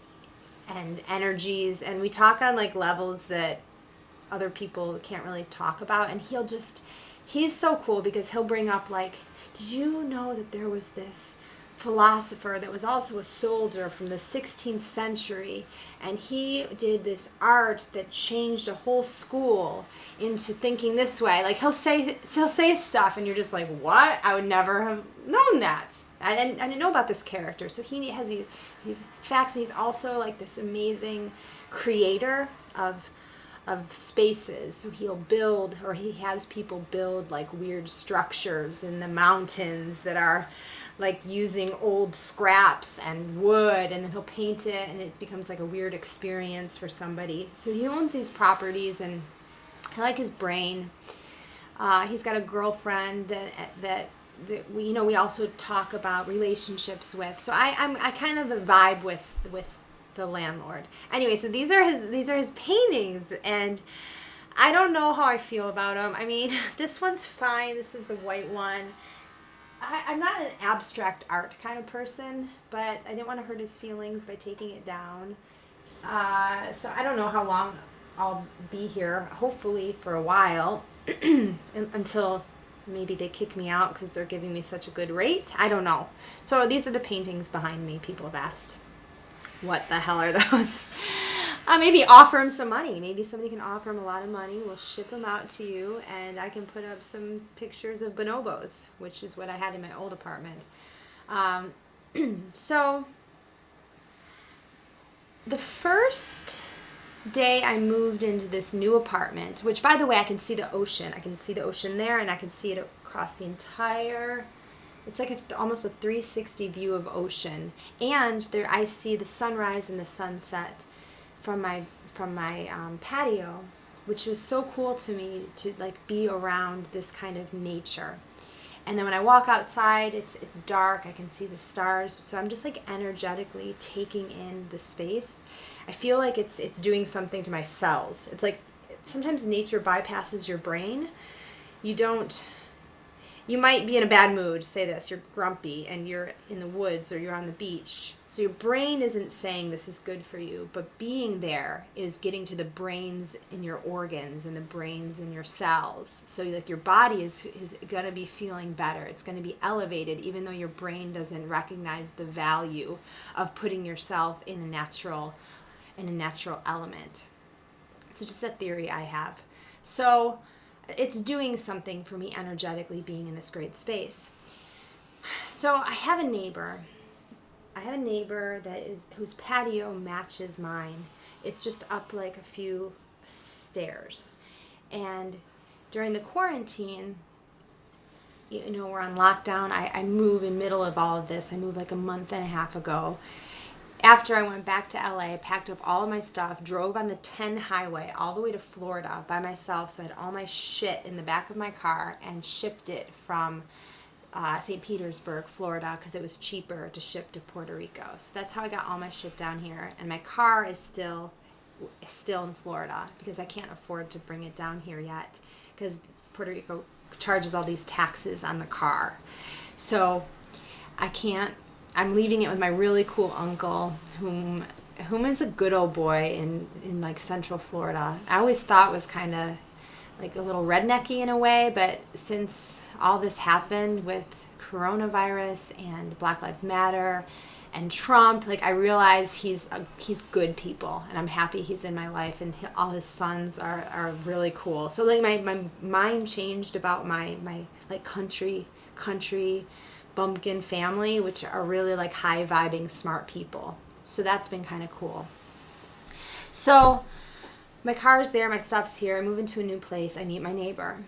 energies, and we talk on levels that other people can't really talk about, and he's so cool because he'll bring up did you know that there was this philosopher that was also a soldier from the 16th century, and he did this art that changed a whole school into thinking this way. He'll say stuff, and you're just like, what? I would never have known that. I didn't know about this character. So he has these facts, and he's also this amazing creator of spaces. So he'll build, or he has people build weird structures in the mountains that are using old scraps and wood, and then he'll paint it, and it becomes a weird experience for somebody. So he owns these properties, and I like his brain. He's got a girlfriend that we also talk about relationships with. So I kind of vibe with the landlord. Anyway, so these are his paintings, and I don't know how I feel about them. I mean, this one's fine. This is the white one. I'm not an abstract art kind of person, but I didn't want to hurt his feelings by taking it down. So I don't know how long I'll be here. Hopefully for a while, until maybe they kick me out because they're giving me such a good rate. I don't know. So these are the paintings behind me. People have asked, what the hell are those? Maybe offer him some money. Maybe somebody can offer him a lot of money. We'll ship them out to you, and I can put up some pictures of bonobos, which is what I had in my old apartment. So the first day I moved into this new apartment, which, by the way, I can see the ocean. I can see the ocean there, and I can see it across the entire. It's almost a 360 view of ocean, and there I see the sunrise and the sunset from my patio, which was so cool to me to be around this kind of nature. And then when I walk outside, it's dark. I can see the stars. So I'm just energetically taking in the space. I feel like it's doing something to my cells. It's sometimes nature bypasses your brain. You don't. you might be in a bad mood. Say this, you're grumpy and you're in the woods or you're on the beach. So your brain isn't saying this is good for you, but being there is getting to the brains in your organs and the brains in your cells. So like your body is going to be feeling better. It's going to be elevated even though your brain doesn't recognize the value of putting yourself in a natural element. So just a theory I have. So it's doing something for me energetically being in this great space. So I have a neighbor whose patio matches mine. It's just up like a few stairs. And during the quarantine, we're on lockdown. I move in middle of all of this. I moved like a month and a half ago. After I went back to LA, I packed up all of my stuff, drove on the 10 highway all the way to Florida by myself. So I had all my shit in the back of my car and shipped it from St. Petersburg, Florida, because it was cheaper to ship to Puerto Rico. So that's how I got all my shit down here. And my car is still in Florida because I can't afford to bring it down here yet because Puerto Rico charges all these taxes on the car. So I can't. I'm leaving it with my really cool uncle, whom is a good old boy in like Central Florida. I always thought was kind of like a little rednecky in a way, but since all this happened with coronavirus and Black Lives Matter and Trump, like I realize he's good people, and I'm happy he's in my life, and all his sons are really cool. So like my mind changed about my like country bumpkin family, which are really like high vibing smart people. So that's been kind of cool. So my car's there, my stuff's here. I move into a new place. I meet my neighbor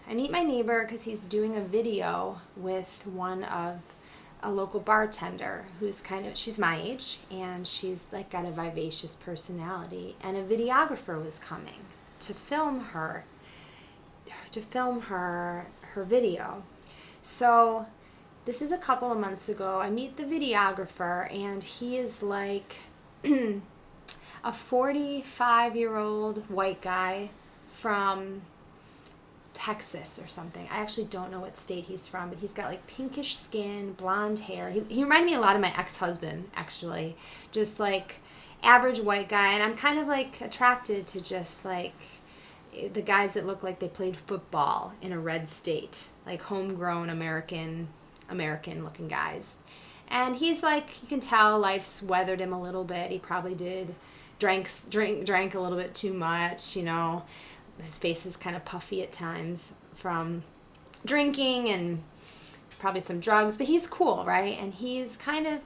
because he's doing a video with a local bartender who's she's my age, and she's like got a vivacious personality, and a videographer was coming to film her video. So this is a couple of months ago. I meet the videographer, and he is like a 45-year-old white guy from Texas or something. I actually don't know what state he's from, but he's got like pinkish skin, blonde hair. He reminded me a lot of my ex-husband, actually. Just like average white guy. And I'm kind of like attracted to just like the guys that look like they played football in a red state, like homegrown American looking guys. And he's like, you can tell life's weathered him a little bit. He probably drank a little bit too much, His face is kind of puffy at times from drinking and probably some drugs, but he's cool, right? And he's kind of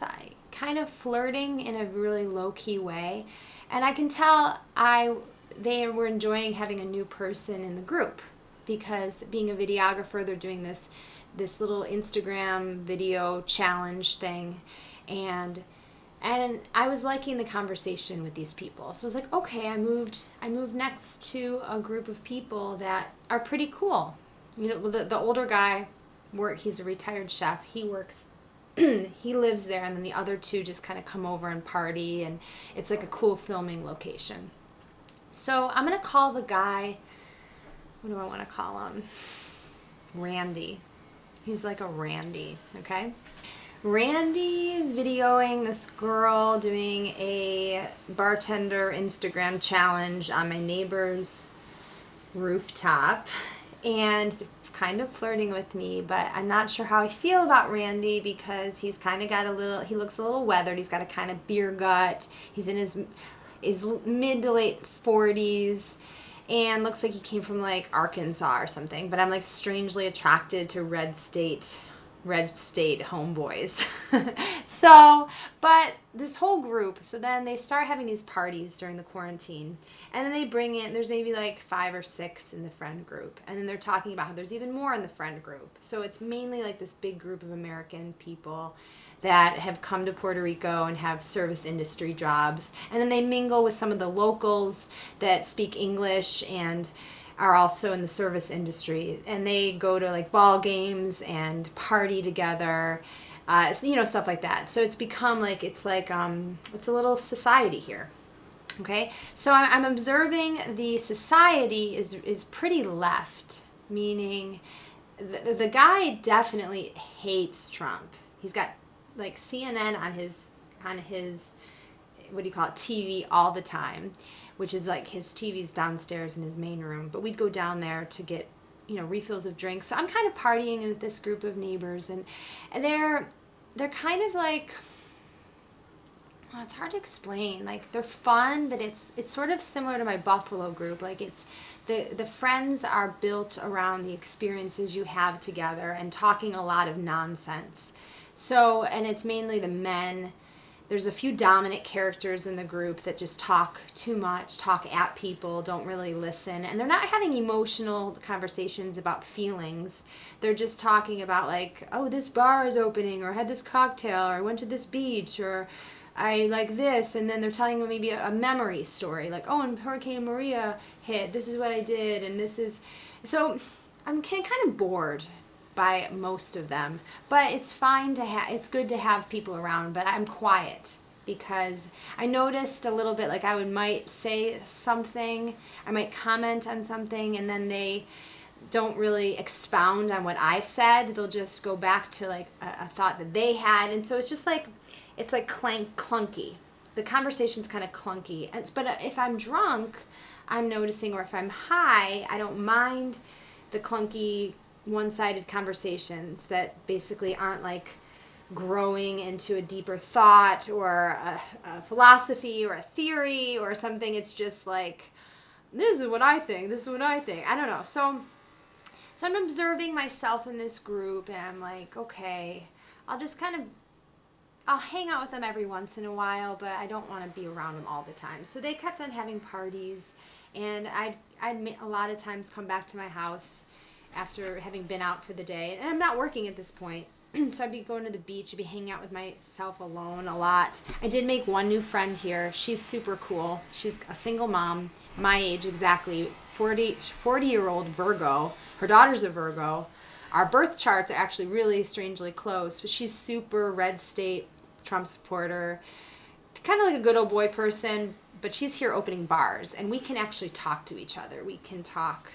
flirting in a really low-key way. And I can tell they were enjoying having a new person in the group, because being a videographer, they're doing this little Instagram video challenge thing, and I was liking the conversation with these people. So I was like, okay, I moved next to a group of people that are pretty cool. The older guy he's a retired chef. He works he lives there, and then the other two just kind of come over and party, and it's like a cool filming location. So I'm going to call the guy, what do I want to call him? Randy. He's like a Randy, okay? Randy is videoing this girl doing a bartender Instagram challenge on my neighbor's rooftop and kind of flirting with me, but I'm not sure how I feel about Randy because he's kind of got he looks a little weathered. He's got a kind of beer gut. He's in his mid to late 40s. And looks like he came from like Arkansas or something, but I'm like strangely attracted to red state homeboys. So, but this whole group, so then they start having these parties during the quarantine, and then they bring in, there's maybe like 5 or 6 in the friend group, and then they're talking about how there's even more in the friend group. So it's mainly like this big group of American people that have come to Puerto Rico and have service industry jobs. And then they mingle with some of the locals that speak English and are also in the service industry. And they go to like ball games and party together, stuff like that. So it's become like, it's a little society here. Okay. So I'm observing the society is pretty left, meaning the guy definitely hates Trump. He's got like CNN on his what do you call it, TV all the time, which is like his TV's downstairs in his main room. But we'd go down there to get, refills of drinks. So I'm kind of partying with this group of neighbors, and they're kind of like, well, it's hard to explain. Like, they're fun, but it's sort of similar to my Buffalo group. Like, it's the friends are built around the experiences you have together and talking a lot of nonsense. So, and it's mainly the men. There's a few dominant characters in the group that just talk too much, talk at people, don't really listen. And they're not having emotional conversations about feelings. They're just talking about like, oh, this bar is opening, or I had this cocktail, or I went to this beach, or I like this. And then they're telling maybe a memory story. Like, oh, when Hurricane Maria hit, this is what I did. And this is... So I'm kind of bored by most of them, but it's fine to it's good to have people around. But I'm quiet because I noticed a little bit, like I might say something, I might comment on something, and then they don't really expound on what I said. They'll just go back to like a thought that they had, and so it's just like, it's like clunky. The conversation's kind of clunky. But if I'm drunk, I'm noticing, or if I'm high, I don't mind the clunky, one-sided conversations that basically aren't like growing into a deeper thought or a philosophy or a theory or something. It's just like, this is what I think, this is what I think. I don't know. So I'm observing myself in this group, and I'm like, okay, I'll hang out with them every once in a while, but I don't want to be around them all the time. So they kept on having parties, and I'd a lot of times come back to my house after having been out for the day. And I'm not working at this point, so I'd be going to the beach, I'd be hanging out with myself alone a lot. I did make one new friend here. She's super cool. She's a single mom, my age exactly, 40-year-old Virgo. Her daughter's a Virgo. Our birth charts are actually really strangely close, but she's super red state Trump supporter, kind of like a good old boy person, but she's here opening bars, and we can actually talk to each other. We can talk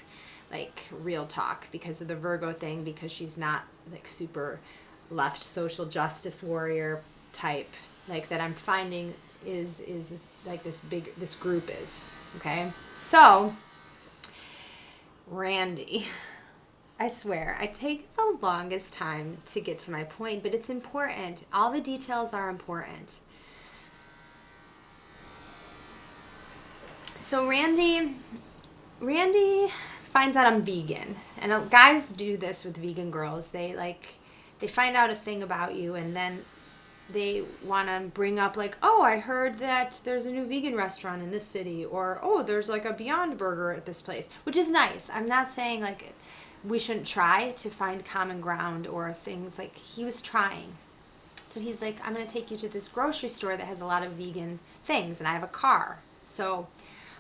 like real talk because of the Virgo thing, because she's not like super left social justice warrior type like that I'm finding is like this group is. Okay, so Randy, I swear I take the longest time to get to my point, but it's important. All the details are important. So Randy finds out I'm vegan, and guys do this with vegan girls. They find out a thing about you, and then they want to bring up like, oh, I heard that there's a new vegan restaurant in this city, or oh, there's like a Beyond Burger at this place, which is nice. I'm not saying like we shouldn't try to find common ground or things. Like, he was trying. So he's like, I'm going to take you to this grocery store that has a lot of vegan things, and I have a car. So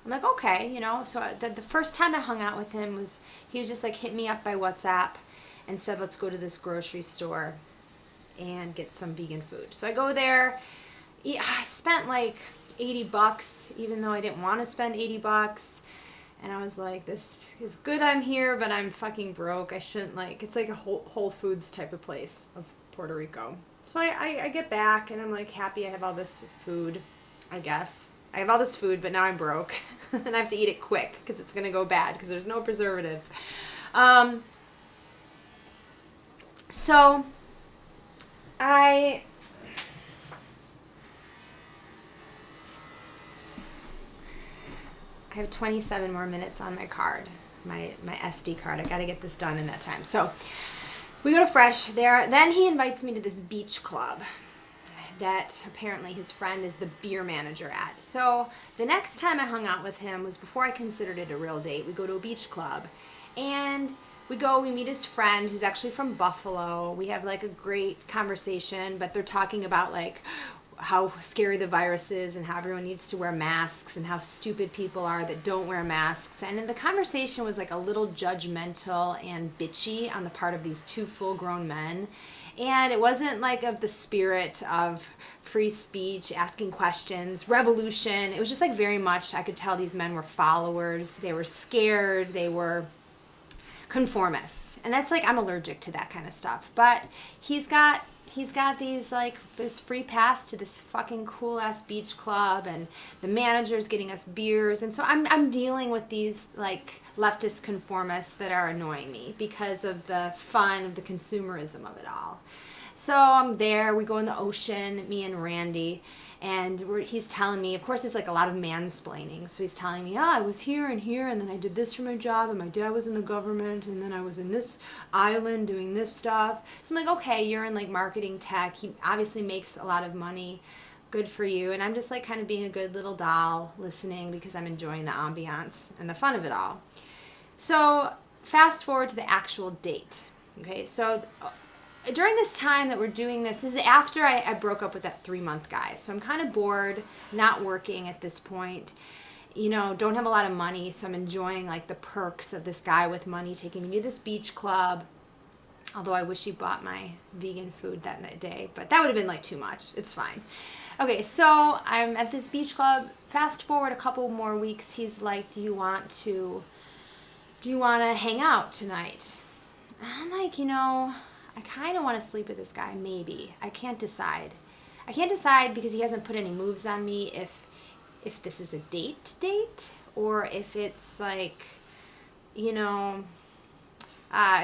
I'm like, okay, So the first time I hung out with him he was just like, hit me up by WhatsApp and said, let's go to this grocery store and get some vegan food. So I go there. I spent like $80, even though I didn't want to spend $80. And I was like, this is good I'm here, but I'm fucking broke. I shouldn't it's like a Whole Foods type of place of Puerto Rico. So I get back, and I'm like happy I have all this food, I guess. I have all this food, but now I'm broke. And I have to eat it quick because it's going to go bad because there's no preservatives. So I have 27 more minutes on my card, my SD card. I got to get this done in that time. So we go to Fresh there. Then he invites me to this beach club that apparently his friend is the beer manager at. So the next time I hung out with him was before I considered it a real date. We go to a beach club, and we meet his friend who's actually from Buffalo. We have like a great conversation, but they're talking about like how scary the virus is and how everyone needs to wear masks and how stupid people are that don't wear masks. And then the conversation was like a little judgmental and bitchy on the part of these two full-grown men. And it wasn't like of the spirit of free speech, asking questions, revolution. It was just like very much, I could tell these men were followers. They were scared. They were conformists. And that's like, I'm allergic to that kind of stuff. But he's got these like this free pass to this fucking cool ass beach club, and the manager's getting us beers, and so I'm dealing with these like leftist conformists that are annoying me because of the fun of the consumerism of it all. So I'm there, we go in the ocean, me and Randy, and he's telling me, of course it's like a lot of mansplaining, so he's telling me, I was here, and then I did this for my job, and my dad was in the government, and then I was in this island doing this stuff. So I'm like, okay, you're in like marketing tech, he obviously makes a lot of money, good for you. And I'm just like kind of being a good little doll, listening because I'm enjoying the ambiance and the fun of it all. So fast forward to the actual date. Okay, so during this time that we're doing this is after I broke up with that 3-month guy. So I'm kind of bored, not working at this point. You know, don't have a lot of money, so I'm enjoying like the perks of this guy with money taking me to this beach club. Although I wish he bought my vegan food that day, but that would have been like too much. It's fine. Okay, so I'm at this beach club. Fast forward a couple more weeks, he's like, do you want to hang out tonight? And I'm like, you know, I kind of want to sleep with this guy, maybe. I can't decide. Because he hasn't put any moves on me if this is a date or if it's like, you know,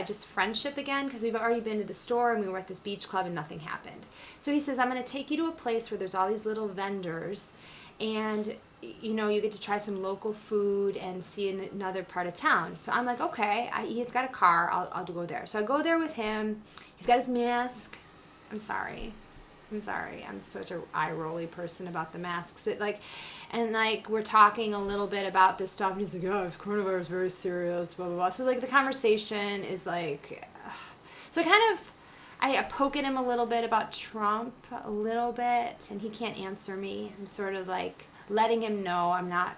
just friendship again, because we've already been to the store and we were at this beach club and nothing happened. So he says, I'm going to take you to a place where there's all these little vendors, and you know, you get to try some local food and see another part of town. So I'm like, okay, he's got a car, I'll go there. So I go there with him. He's got his mask. I'm sorry. I'm such a eye-rolly person about the masks. But like, and like, we're talking a little bit about this stuff. And he's like, yeah, coronavirus is very serious, blah, blah, blah. So like the conversation is like, so I poke at him a little bit about Trump a little bit, and he can't answer me. I'm sort of like letting him know I'm not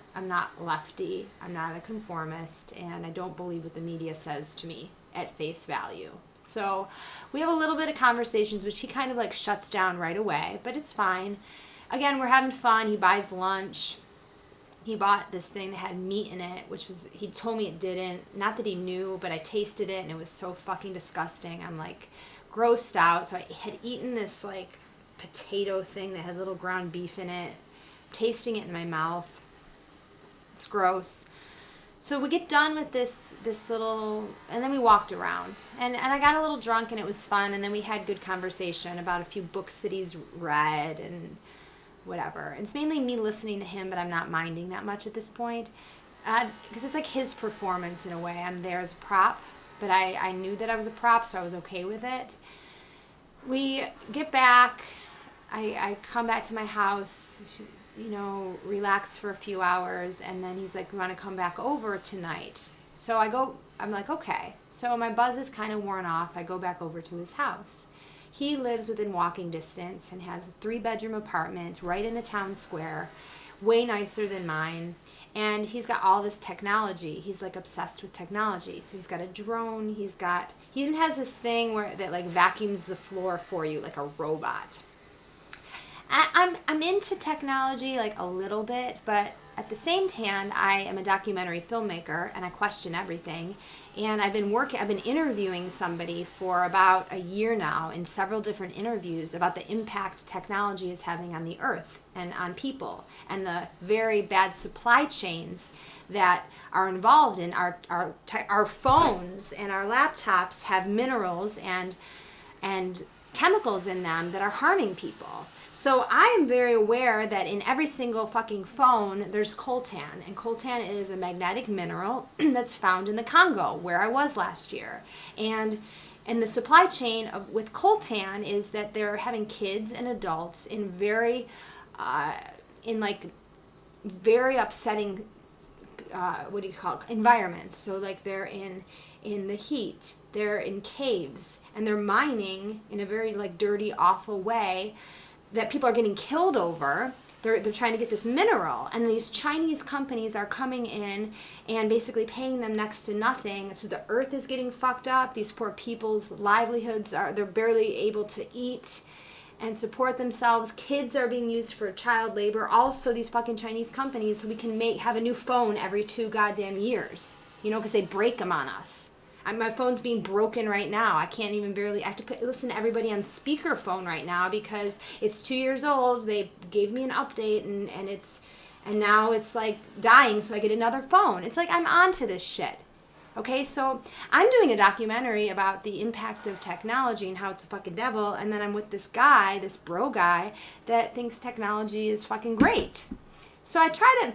lefty, I'm not a conformist, and I don't believe what the media says to me at face value. So we have a little bit of conversations, which he kind of like shuts down right away, but it's fine. Again, we're having fun. He buys lunch. He bought this thing that had meat in it, which was, he told me it didn't. Not that he knew, but I tasted it and it was so fucking disgusting. I'm like grossed out. So I had eaten this like potato thing that had little ground beef in it, tasting it in my mouth. It's gross. So we get done with this little, and then we walked around, and I got a little drunk, and it was fun, and then we had good conversation about a few books that he's read and whatever. It's mainly me listening to him, but I'm not minding that much at this point, because it's like his performance in a way. I'm there as a prop, but I knew that I was a prop, so I was okay with it. We get back, I come back to my house, you know, relax for a few hours, and then he's like, we want to come back over tonight. So I'm like, okay. So my buzz is kind of worn off. I go back over to his house. He lives within walking distance and has a 3-bedroom apartment right in the town square, way nicer than mine. And he's got all this technology. He's like obsessed with technology. So he's got a drone. He even has this thing that like vacuums the floor for you like a robot. I'm into technology like a little bit, but at the same hand, I am a documentary filmmaker and I question everything. And I've been interviewing somebody for about a year now in several different interviews about the impact technology is having on the earth and on people, and the very bad supply chains that are involved in our phones and our laptops have minerals and chemicals in them that are harming people. So I am very aware that in every single fucking phone, there's coltan. And coltan is a magnetic mineral that's found in the Congo, where I was last year. And the supply chain with coltan is that they're having kids and adults in very upsetting, environments. So like they're in the heat, they're in caves, and they're mining in a very like dirty, awful way that people are getting killed over. They're trying to get this mineral, and these Chinese companies are coming in and basically paying them next to nothing. So the earth is getting fucked up. These poor people's livelihoods they're barely able to eat and support themselves. Kids are being used for child labor. Also, these fucking Chinese companies, so we can have a new phone every 2 goddamn years, you know, because they break them on us. My phone's being broken right now. I can't even barely, I have to listen to everybody on speakerphone right now because it's 2 years old. They gave me an update and now it's like dying, so I get another phone. It's like I'm onto this shit. Okay, so I'm doing a documentary about the impact of technology and how it's a fucking devil, and then I'm with this guy, this bro guy, that thinks technology is fucking great. So I try to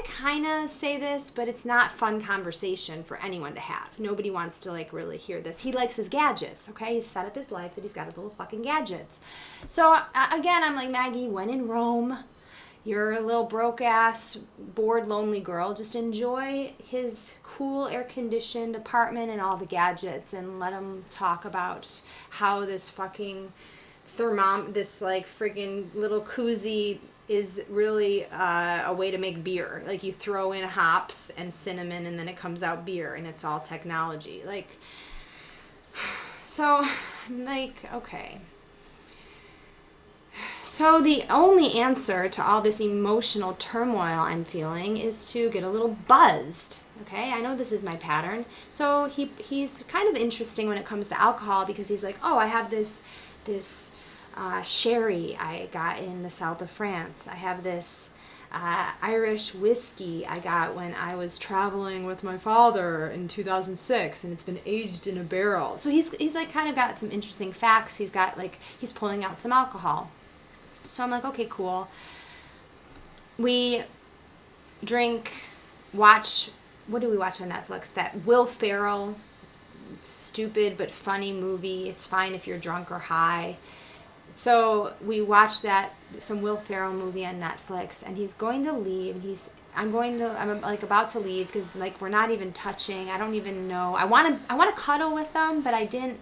kind of say this, but it's not fun conversation for anyone to have. Nobody wants to like really hear this. He likes his gadgets, okay? He's set up his life that he's got his little fucking gadgets. So again, I'm like, Maggie, when in Rome, you're a little broke ass, bored, lonely girl. Just enjoy his cool air-conditioned apartment and all the gadgets, and let him talk about how this fucking this like freaking little koozie is really a way to make beer. Like you throw in hops and cinnamon and then it comes out beer, and it's all technology. Like, so I'm like, okay. So the only answer to all this emotional turmoil I'm feeling is to get a little buzzed. Okay, I know this is my pattern. So he's kind of interesting when it comes to alcohol, because he's like, oh, I have this sherry I got in the south of France. I have this Irish whiskey I got when I was traveling with my father in 2006, and it's been aged in a barrel. So he's like kind of got some interesting facts. He's pulling out some alcohol. So I'm like, okay, cool. We watch, what do we watch on Netflix? That Will Ferrell, stupid but funny movie. It's fine if you're drunk or high. So we watched some Will Ferrell movie on Netflix, and he's going to leave, and I'm like about to leave because like we're not even touching. I don't even know. I want to cuddle with them, but I didn't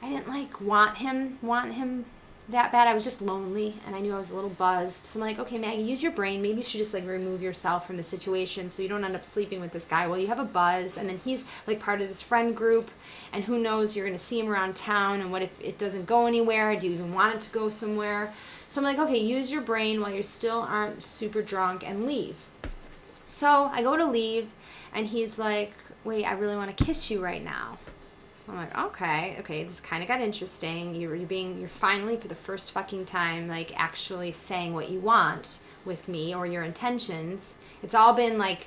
like want him that bad. I was just lonely, and I knew I was a little buzzed. So I'm like, okay, Maggie, use your brain. Maybe you should just like remove yourself from the situation so you don't end up sleeping with this guy. Well, you have a buzz, and then he's like part of this friend group, and who knows, you're going to see him around town, and what if it doesn't go anywhere? Do you even want it to go somewhere? So I'm like, okay, use your brain while you still aren't super drunk and leave. So I go to leave, and he's like, wait, I really want to kiss you right now. I'm like, okay, this kind of got interesting. You're finally, for the first fucking time, like actually saying what you want with me or your intentions. It's all been like,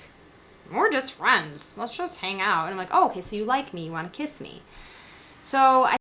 we're just friends. Let's just hang out. And I'm like, oh, okay, so you like me. You want to kiss me. So I